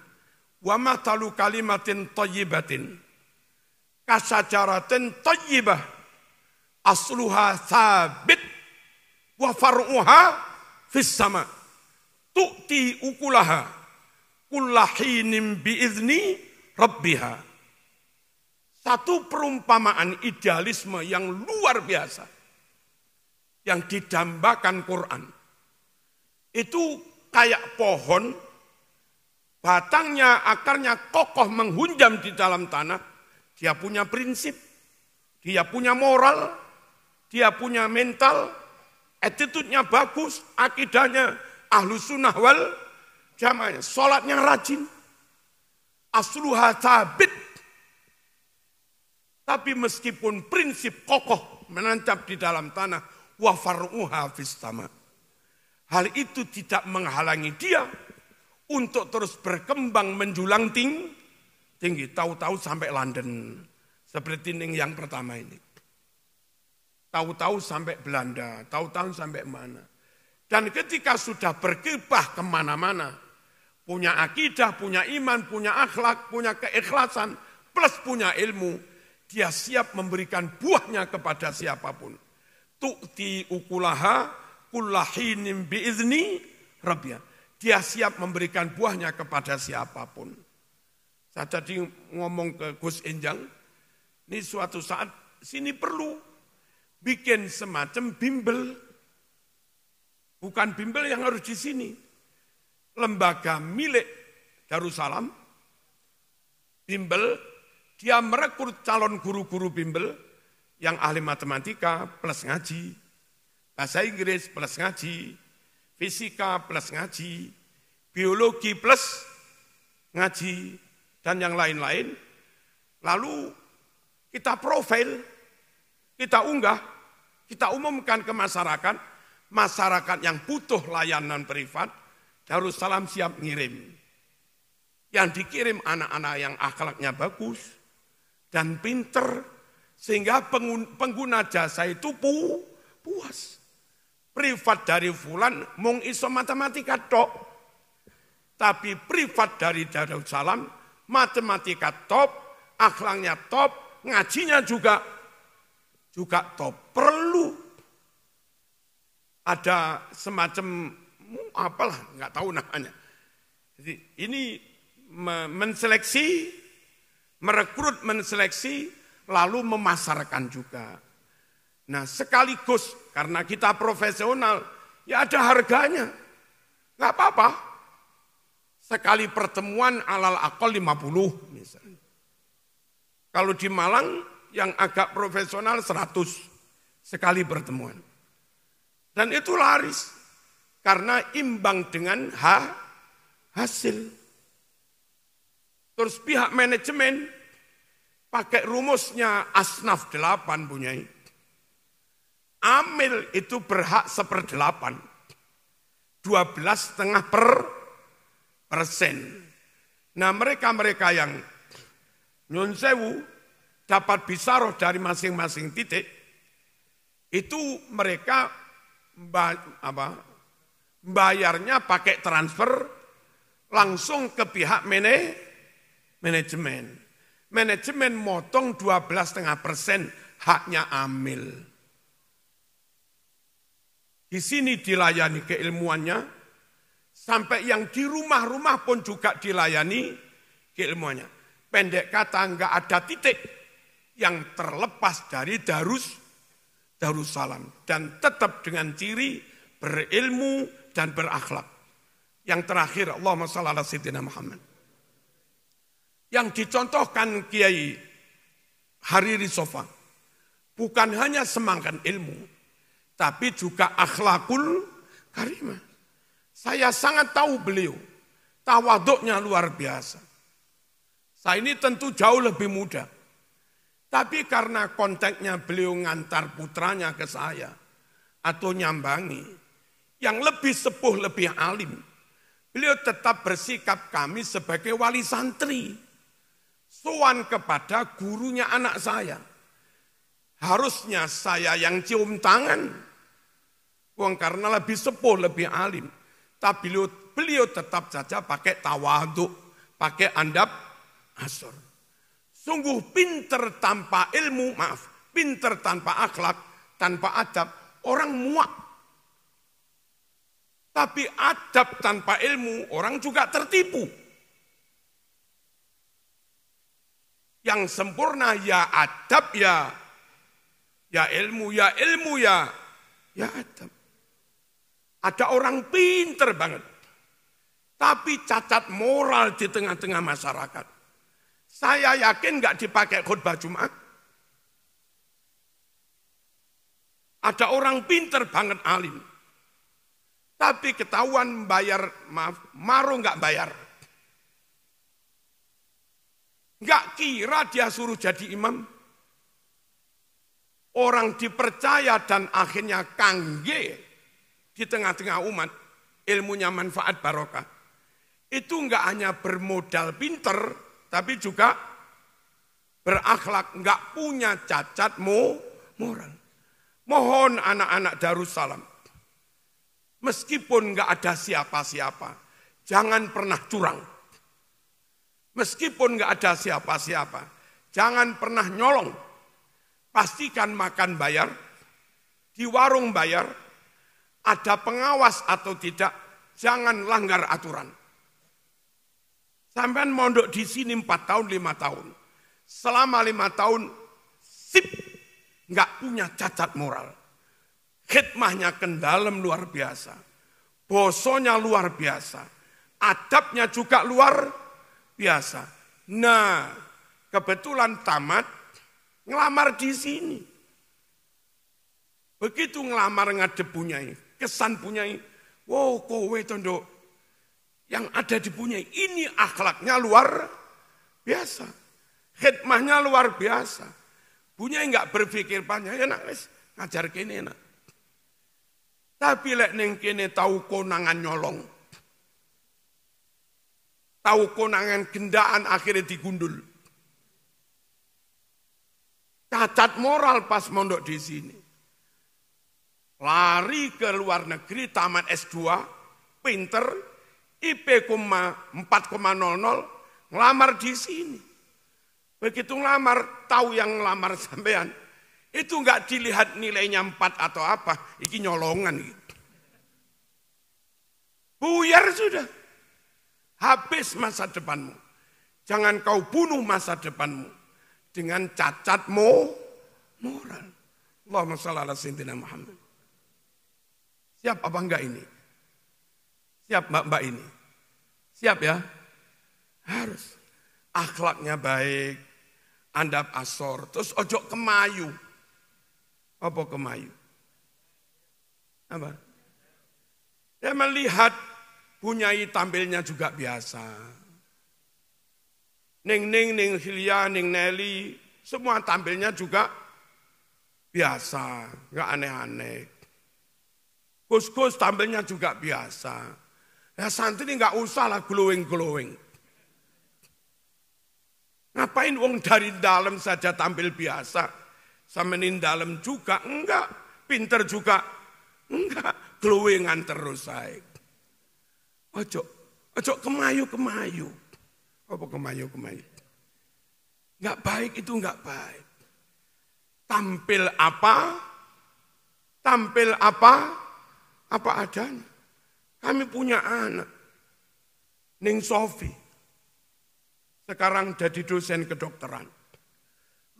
Wa matalu kalimatin thayyibatin kasajaratin thayyibah asluha sabit wa far'uha fis sama tu'ti ukulaha kullahinin biizni rabbiha. Satu perumpamaan idealisme yang luar biasa yang didambakan Quran. Itu kayak pohon, batangnya, akarnya kokoh menghunjam di dalam tanah. Dia punya prinsip, dia punya moral, dia punya mental, attitude-nya bagus, akidahnya ahlus sunnah wal jamaah, sholatnya rajin, asluha sabit. Tapi meskipun prinsip kokoh menancap di dalam tanah, wa far'uha fis sama. Hal itu tidak menghalangi dia untuk terus berkembang menjulang tinggi. Tahu-tahu sampai London. Seperti yang pertama ini. Tahu-tahu sampai Belanda, tahu-tahu sampai mana. Dan ketika sudah berkiprah kemana-mana, punya akidah, punya iman, punya akhlak, punya keikhlasan, plus punya ilmu, dia siap memberikan buahnya kepada siapapun. Tu'ti ukulaha kullahinim biizni rabbiyah. dia siap memberikan buahnya kepada siapapun. Saya tadi ngomong ke Gus Enjang, ini suatu saat sini perlu bikin semacam bimbel. Bukan bimbel yang harus di sini. Lembaga milik Darussalam, bimbel, dia merekrut calon guru-guru bimbel yang ahli matematika plus ngaji, bahasa Inggris plus ngaji, fisika plus ngaji, biologi plus ngaji, dan yang lain-lain. Lalu kita profil, kita unggah, kita umumkan ke masyarakat, masyarakat yang butuh layanan privat, Darussalam siap ngirim. Yang dikirim anak-anak yang akhlaknya bagus dan pinter, sehingga pengguna jasa itu puas. Privat dari fulan mung iso matematika tok. Tapi privat dari Darussalam matematika top, akhlaknya top, ngajinya juga top. Perlu ada semacam apalah, nggak tahu namanya. Jadi ini menseleksi, merekrut, menseleksi, lalu memasarkan juga. Nah sekaligus karena kita profesional, ya ada harganya. Nggak apa-apa. Sekali pertemuan alal aqal 50 misalnya. Kalau di Malang yang agak profesional 100 sekali pertemuan. Dan itu laris. Karena imbang dengan hasil. Terus pihak manajemen pakai rumusnya Asnaf 8 punyai. Amil itu berhak 1/8. 12,5%. Nah mereka-mereka yang nyun sewu dapat bisaroh dari masing-masing titik, itu mereka bayarnya pakai transfer langsung ke pihak manajemen. Manajemen motong 12,5% haknya amil. Di sini dilayani keilmuannya, sampai yang di rumah-rumah pun juga dilayani keilmuannya. Pendek kata enggak ada titik yang terlepas dari Darussalam. Dan tetap dengan ciri berilmu dan berakhlak. Yang terakhir, Allahumma shalli ala sayyidina Muhammad. Yang dicontohkan Kiai Hariri Sofa, bukan hanya semangat ilmu, tapi juga akhlakul karimah. Saya sangat tahu beliau, tawaduknya luar biasa. Saya ini tentu jauh lebih muda, tapi karena konteksnya beliau ngantar putranya ke saya, atau nyambangi, yang lebih sepuh, lebih alim, beliau tetap bersikap kami sebagai wali santri. Sowan kepada gurunya anak saya. Harusnya saya yang cium tangan. Karena lebih sepuh, lebih alim. Tapi beliau tetap saja pakai tawaduk, pakai andap asor. Sungguh pinter tanpa ilmu, pinter tanpa akhlak, tanpa adab, orang muak. Tapi adab tanpa ilmu, orang juga tertipu. Yang sempurna ya adab, ya ilmu, ya adab. Ada orang pinter banget, tapi cacat moral di tengah-tengah masyarakat. Saya yakin nggak dipakai khutbah Jumat. Ada orang pinter banget alim, tapi ketahuan bayar, maru nggak bayar. Nggak kira dia suruh jadi imam. Orang dipercaya dan akhirnya kangge di tengah-tengah umat, ilmunya manfaat barokah. Itu nggak hanya bermodal pinter, tapi juga berakhlak, nggak punya cacat moral. Mohon anak-anak Darussalam, meskipun nggak ada siapa-siapa, jangan pernah curang. Meskipun nggak ada siapa-siapa, jangan pernah nyolong. Pastikan makan bayar, di warung bayar, ada pengawas atau tidak, jangan langgar aturan. Sampean mondok di sini 4 tahun, 5 tahun. Selama 5 tahun, sip, nggak punya cacat moral. Khidmahnya kendalam luar biasa. Bosonya luar biasa. Adabnya juga luar biasa. Nah, kebetulan tamat, ngelamar di sini. Begitu ngelamar ngadep punyai, kesan punyai, wow kowe tondok, yang ada di punyai, ini akhlaknya luar biasa. Khidmahnya luar biasa. Punyai enggak berpikir banyak, enak wis ngajar kene enak. Tapi lek ning kene tahu konangan nyolong. Tahu konangan gendaan akhirnya digundul. Cacat moral pas mondok di sini. Lari ke luar negeri, tamat S2, pinter, IP 4,00, ngelamar di sini. Begitu ngelamar, tahu yang ngelamar sampean, itu enggak dilihat nilainya 4 atau apa, ini nyolongan gitu. Buyar sudah. Habis masa depanmu. Jangan kau bunuh masa depanmu dengan cacat moral. Allahumma shalli ala sayyidina Muhammad. Siap apa enggak ini? Siap mbak-mbak ini? Siap ya? Harus. Akhlaknya baik, andap asor, terus ojo kemayu. Apa kemayu? Apa? Dia melihat punyai tampilnya juga biasa. Ning Hilya, Ning Nelly, semua tampilnya juga biasa, enggak aneh-aneh. Gus-gus tampilnya juga biasa. Ya santri enggak usah lah glowing. Ngapain wong dari dalam saja tampil biasa, samenin dalam juga enggak, pinter juga enggak, glowingan terus saya. Ojo kemayu. Apa kemayu? Enggak baik itu enggak baik. Tampil apa adanya. Kami punya anak, Ning Sofi. Sekarang jadi dosen kedokteran.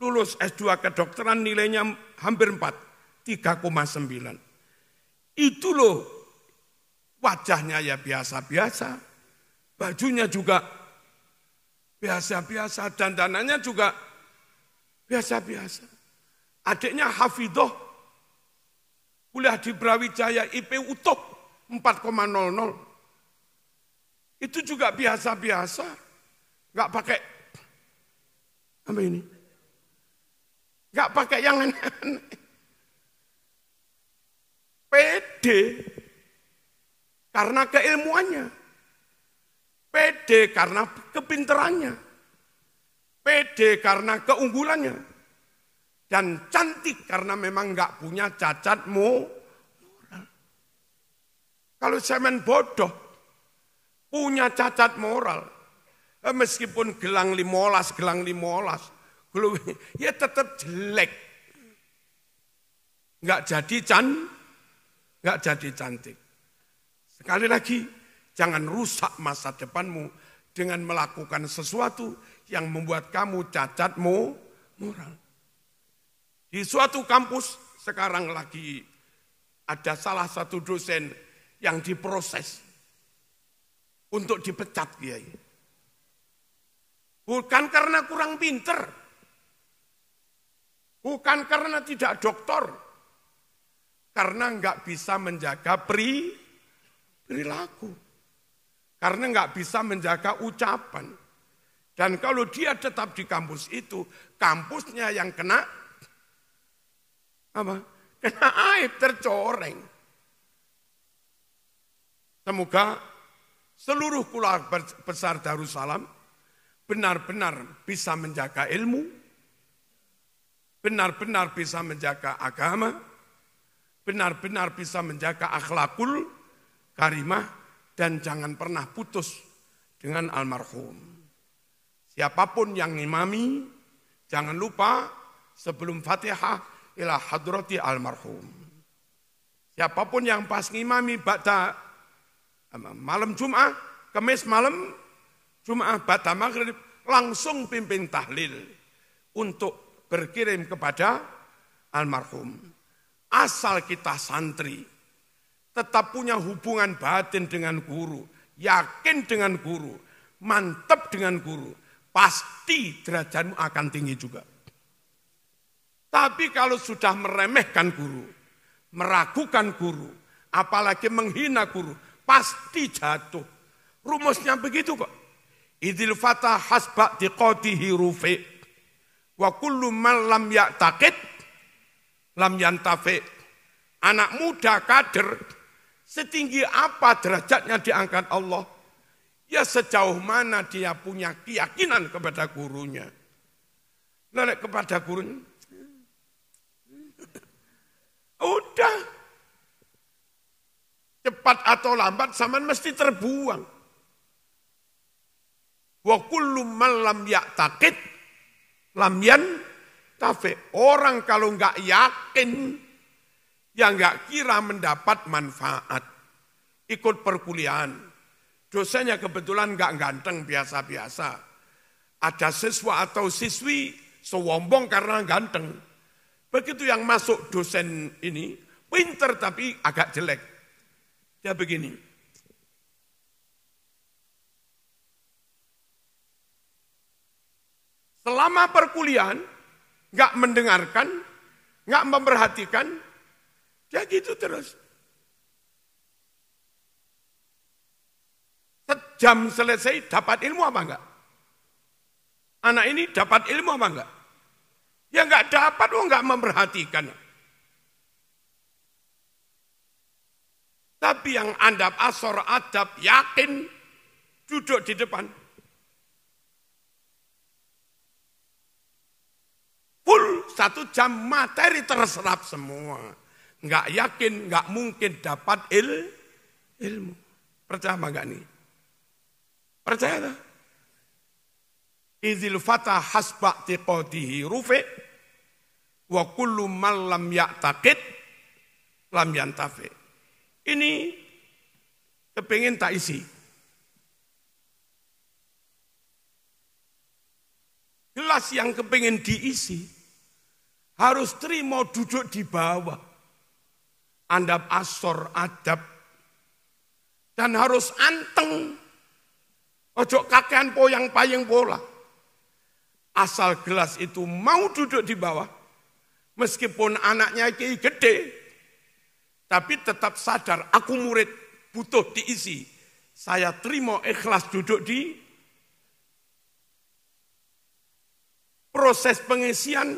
Lulus S2 kedokteran nilainya hampir 4, 3,9. Itu loh, wajahnya ya biasa-biasa. Bajunya juga biasa-biasa, dandanannya juga biasa-biasa. Adiknya Hafidhoh, kuliah di Brawijaya, IP utuh 4,00. Itu juga biasa-biasa. Enggak pakai apa ini? Enggak pakai yang aneh-aneh. Pede karena keilmuannya. Pede karena kepinterannya. Pede karena keunggulannya. Dan cantik karena memang enggak punya cacat moral. Kalau semen bodoh, punya cacat moral. Meskipun gelang 15, ya tetap jelek. Enggak jadi cantik. Sekali lagi, jangan rusak masa depanmu dengan melakukan sesuatu yang membuat kamu cacat moral. Di suatu kampus sekarang lagi ada salah satu dosen yang diproses untuk dipecat kiai. Bukan karena kurang pinter, bukan karena tidak doktor, karena enggak bisa menjaga perilaku, karena enggak bisa menjaga ucapan. Dan kalau dia tetap di kampus itu, kampusnya yang kena apa? Kena aib, tercoreng. Semoga seluruh keluarga besar Darussalam benar-benar bisa menjaga ilmu, benar-benar bisa menjaga agama, benar-benar bisa menjaga akhlakul karimah, dan jangan pernah putus dengan almarhum. Siapapun yang ngimami, jangan lupa sebelum Fatihah ila hadrati almarhum. Siapapun yang pas ngimami ba'da malam Jumat, Kamis malam Jumat, ba'da maghrib, langsung pimpin tahlil untuk berkirim kepada almarhum. Asal kita santri, tetap punya hubungan batin dengan guru, yakin dengan guru, mantap dengan guru, pasti derajatmu akan tinggi juga. Tapi kalau sudah meremehkan guru, meragukan guru, apalagi menghina guru, pasti jatuh. Rumusnya begitu kok. Idil fatah hasba tiqatihi rufi wa kullu man lam ya'taqid lam yantafi. Anak muda kader setinggi apa derajatnya diangkat Allah? Ya sejauh mana dia punya keyakinan kepada gurunya. Lalu kepada gurunya, udah. Cepat atau lambat zaman mesti terbuang. Wa kullu man lam ya'taqid lam yantafi. Orang kalau enggak yakin, ya enggak kira mendapat manfaat. Ikut perkuliahan. Dosennya kebetulan enggak ganteng, biasa-biasa. Ada siswa atau siswi sombong karena ganteng. Begitu yang masuk dosen ini, pinter tapi agak jelek. Dia begini. Selama perkuliahan, enggak mendengarkan, enggak memperhatikan, dia gitu terus. Sejam selesai dapat ilmu apa enggak? Anak ini dapat ilmu apa enggak? Ya enggak dapat, enggak memperhatikan. Tapi yang andap asor adab yakin duduk di depan. Full 1 jam materi terserap semua. Enggak yakin, enggak mungkin dapat ilmu. Percaya enggak nih? Percaya tak? Idzil fatah hasba tiqatihi rufi wa kullu man lam ya'taqid lam yantafi. Ini kepingin tak isi. Gelas yang kepingin diisi harus terima duduk di bawah. Andap asor adab. Dan harus anteng. Ojo kakean poyang payeng pola. Asal gelas itu mau duduk di bawah. Meskipun anaknya gede. Tapi tetap sadar, aku murid, butuh diisi. Saya terima ikhlas duduk di proses pengisian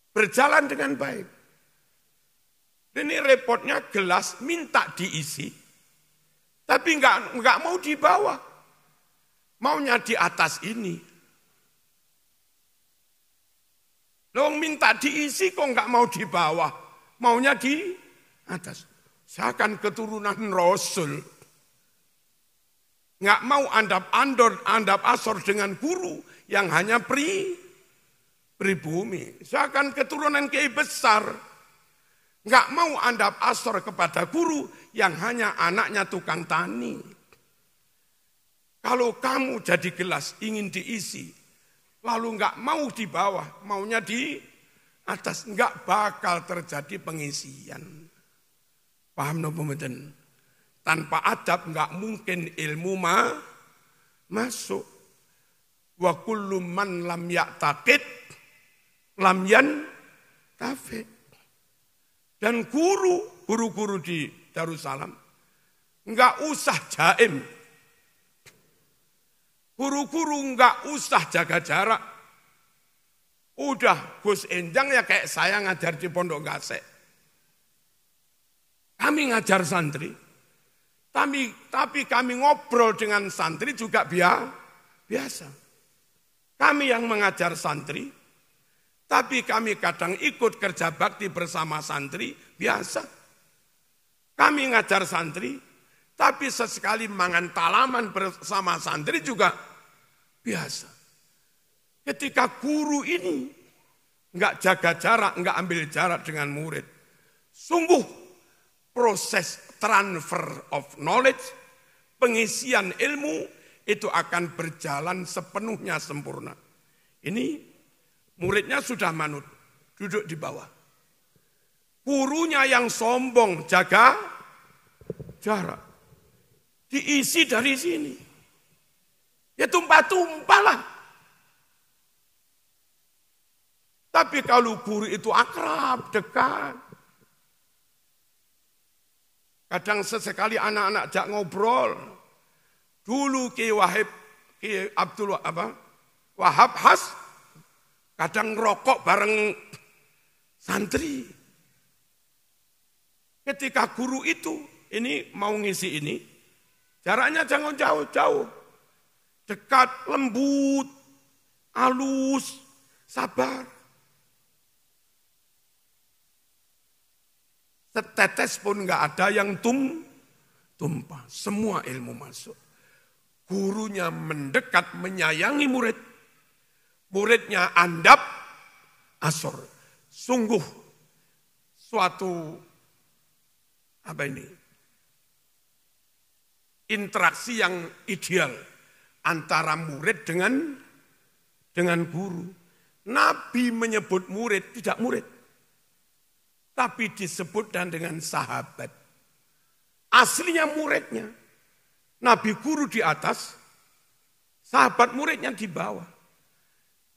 berjalan dengan baik. Ini repotnya gelas minta diisi, tapi enggak mau di bawah, maunya di atas ini. Loh minta diisi kok enggak mau di bawah, maunya di atas. Seakan keturunan Rasul. Enggak mau andap asor dengan guru yang hanya pribumi. Seakan keturunan kiai besar. Enggak mau andap asor kepada guru yang hanya anaknya tukang tani. Kalau kamu jadi gelas ingin diisi, lalu enggak mau di bawah, maunya di atas, enggak bakal terjadi pengisian. Paham napa mboten? Tanpa adab enggak mungkin ilmu masuk. Wa kullu man lam ya'taqid lam yantafi. Dan guru-guru di Darussalam enggak usah jaim. Guru-guru enggak usah jaga jarak. Udah Gus Enjang ya kayak saya ngajar di Pondok Gasek. Kami ngajar santri. Tapi kami ngobrol dengan santri juga biasa. Kami yang mengajar santri, tapi kami kadang ikut kerja bakti bersama santri, biasa. Kami ngajar santri, tapi sesekali mangan talaman bersama santri juga biasa. Ketika guru ini enggak jaga jarak, enggak ambil jarak dengan murid, sungguh proses transfer of knowledge, pengisian ilmu itu akan berjalan sepenuhnya sempurna. Ini muridnya sudah manut, duduk di bawah. Gurunya yang sombong jaga jarak. Diisi dari sini. Ya tumpah-tumpah lah. Tapi kalau guru itu akrab, dekat. Kadang sesekali anak-anak jak ngobrol. Dulu Ki Abdul Wahab Has, kadang rokok bareng santri. Ketika guru itu, ini mau ngisi ini, jaraknya jangan jauh-jauh. Dekat, lembut, halus, sabar. Setetes pun enggak ada yang tumpah. Semua ilmu masuk. Gurunya mendekat menyayangi murid. Muridnya andap asor. Sungguh suatu interaksi yang ideal antara murid dengan guru. Nabi menyebut murid tidak murid. Tapi disebut dengan sahabat. Aslinya muridnya. Nabi guru di atas, sahabat muridnya di bawah.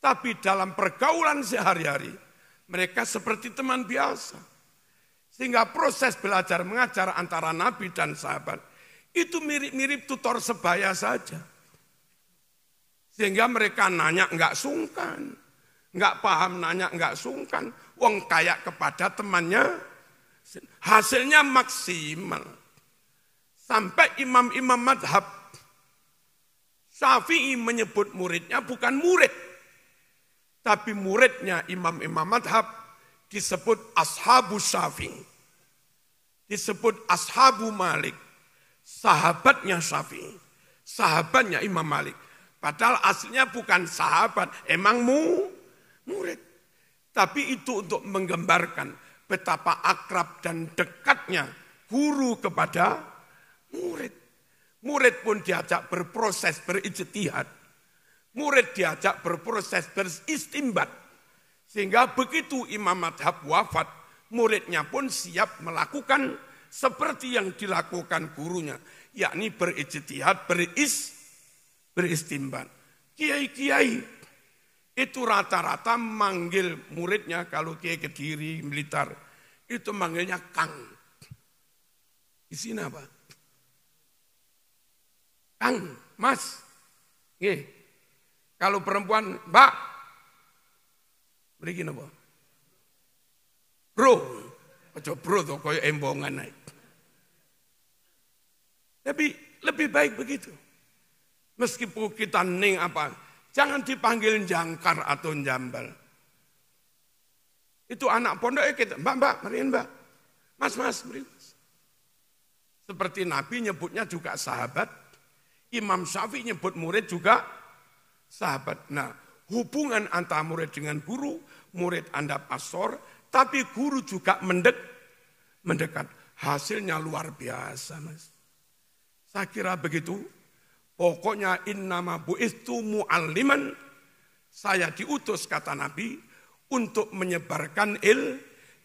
Tapi dalam pergaulan sehari-hari, mereka seperti teman biasa. Sehingga proses belajar mengajar antara Nabi dan sahabat, itu mirip-mirip tutor sebaya saja. Sehingga mereka nanya enggak sungkan. Enggak paham nanya enggak sungkan. Wong kayak kepada temannya, hasilnya maksimal. Sampai imam-imam madhab, Syafi'i menyebut muridnya bukan murid. Tapi muridnya imam-imam madhab disebut ashabu Syafi'i. Disebut ashabu Malik. Sahabatnya Syafi'i. Sahabatnya Imam Malik. Padahal aslinya bukan sahabat, emang murid. Tapi itu untuk menggambarkan betapa akrab dan dekatnya guru kepada murid. Murid pun diajak berproses berijtihad. Murid diajak berproses beristimbat. Sehingga begitu Imam Madhab wafat, muridnya pun siap melakukan seperti yang dilakukan gurunya. Yakni berijtihad, beristimbat. Kiai-kiai itu rata-rata manggil muridnya, kalau Kiai Kediri, Blitar, itu manggilnya Kang. Di sini apa? Kang, Mas. Nggih. Kalau perempuan, Mbak. Mriki napa? Bro. Aja bro to koyo embongan ae. Tapi lebih baik begitu. Meskipun kita ning apa, jangan dipanggil jangkar atau jambal. Itu anak pondok kita, Mbak, merian Mbak. Mas, merian. Seperti Nabi nyebutnya juga sahabat, Imam Syafi'i nyebut murid juga sahabat. Nah, hubungan antara murid dengan guru, murid andap asor, tapi guru juga mendekat. Hasilnya luar biasa, Mas. Saya kira begitu. Pokoknya innama bu'istu mu'alliman, saya diutus kata Nabi untuk menyebarkan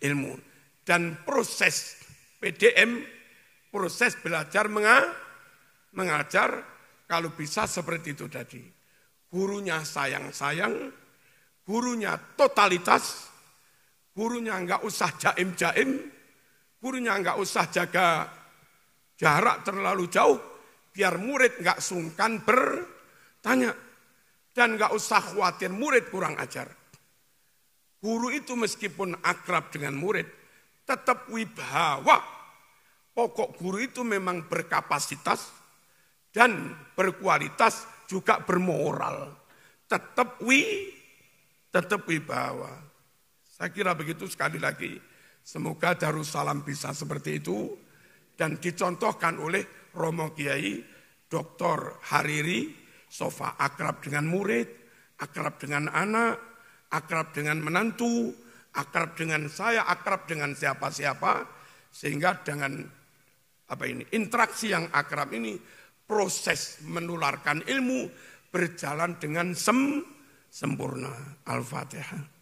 ilmu. Dan proses PDM, proses belajar mengajar, kalau bisa seperti itu tadi. Gurunya sayang-sayang, gurunya totalitas, gurunya enggak usah jaim-jaim, gurunya enggak usah jaga jarak terlalu jauh, biar murid enggak sungkan bertanya. Dan enggak usah khawatir murid kurang ajar. Guru itu meskipun akrab dengan murid, tetap wibawa. Pokok guru itu memang berkapasitas dan berkualitas, juga bermoral. Tetap wibawa. Saya kira begitu. Sekali lagi, semoga Darussalam bisa seperti itu dan dicontohkan oleh Romo Kiai Dr. Hariri Sofa, akrab dengan murid, akrab dengan anak, akrab dengan menantu, akrab dengan saya, akrab dengan siapa-siapa, Sehingga dengan interaksi yang akrab ini, proses menularkan ilmu berjalan dengan sempurna. Al-Fatihah.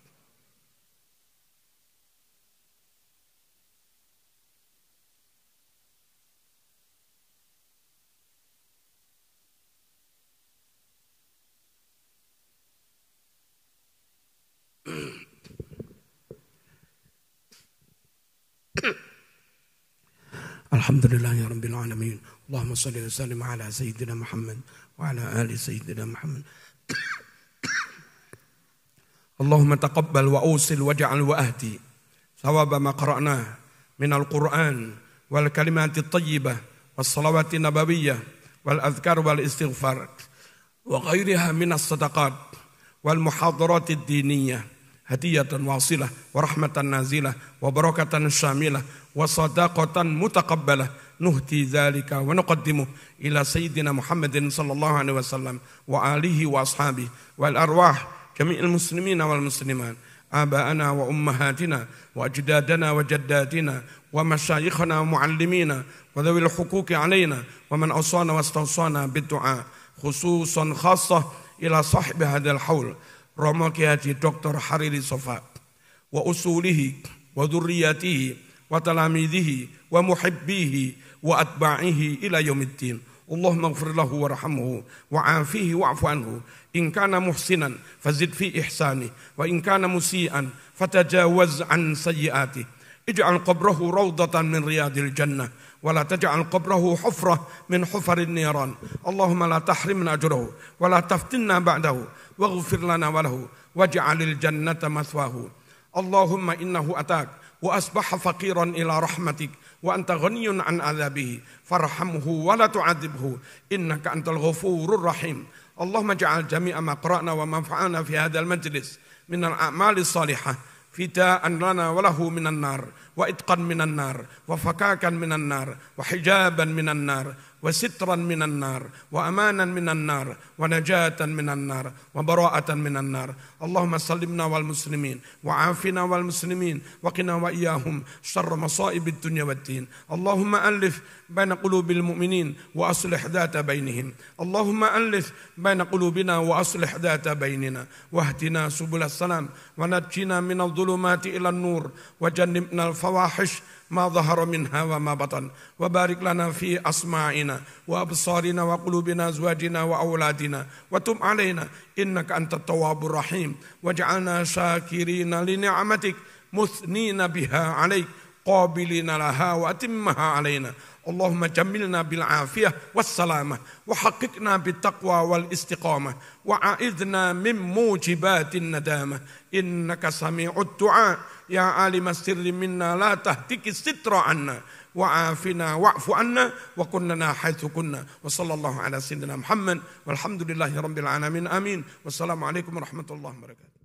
Alhamdulillahirabbil alamin. Allahumma shalli wa sallim ala sayyidina Muhammad wa ala ali sayyidina Muhammad. Allahumma taqabbal wa usil waj'al wa ahdi thawaba ma qara'na min al-Qur'an wal kalimati at-tayyibah was salawati nabawiyyah wal adhkar wal istighfar wa ghairiha min as-sadaqat wal muhadarat ad-diniyah hadiyatan wasilah wa rahmatan nazilah wa barakatan syamilah wa sadaqatan mutaqabbalah nuhti dzalika wa nuqaddimu ila sayyidina Muhammadin sallallahu alaihi wasallam wa alihi wa ashabihi wal arwah jami'il muslimina wal muslimat aba'ana wa ummahatina wa ajdadana wa jaddatina wa masyayikhana wa muallimina wa dhawil huquqi alaina wa man awsana wa istawsana bid-du'a khususan khassah ila sahibi hadzal haul Rama Kiai Haji Dr. Hariri Sofa wa usulihi wa dzurriyyatihi wa talamidhihi wa muhibbihi wa atba'ihi ila yaumiddin. Allahumma ighfir lahu warhamhu wa 'afihi wa'fu anhu in kana muhsinan fazid fi ihsani wa in kana musii'an fatajawaz an sayyi'atihi. Ij'al qabrahu rawdatan min riyadil jannah wa la taj'al qabrahu hufrah min hufarin niran. Allahumma la tahrimna ajrahu wa la taftinna ba'dahu waghfir lana wa lahu waj'alil jannata mathwahu. Allahumma innahu atak wa asbaha faqiran ila rahmatik wa anta ghaniyun an adzabihi farhamhu wa la tu'adzibhu innaka antal ghafurur rahim. Allahumma ja'al jami'a ma qara'na wa ma fa'alna fi hadzal majlis min al-a'mali salihah fida'an lana wa lahu minan nar wa itqan minan nar wa fakakan minan nar wa hijaban minan nar wa sitran minan nar wa amanan minan nar wa najatan minan nar wa bara'atan minan nar. Allahumma sallimna wal muslimin wa afina wal muslimin wa qina wa iyahum syarra masaibid dunya waddin. Allahumma alif baina qulubil mu'minin wa aslih dhata bainihim. Allahumma alif baina qulubina wa aslih dhata bainina wahdina subulas salam wa najjina minadh dhulumati ilan nur wa jannibna al fawahish ما ظهر منها وما بطن وبارك لنا في أسماعنا وأبصارنا وقلوبنا أزواجنا وأولادنا وتب علينا إنك أنت التواب الرحيم واجعلنا شاكرين لنعمتك مثنين بها عليك قابلين لها وأتمها علينا. اللهم جملنا بالعافية والسلامة وحققنا بالتقوى والاستقامة وعائذنا من موجبات الندامة إنك سميع الدعاء يا عالم السر منا لا تهتك الستر عنا وعافنا واعف عنا وكننا حيث كنا. وصلى الله على سيدنا محمد والحمد لله رب العالمين آمين. والسلام عليكم ورحمة الله وبركاته.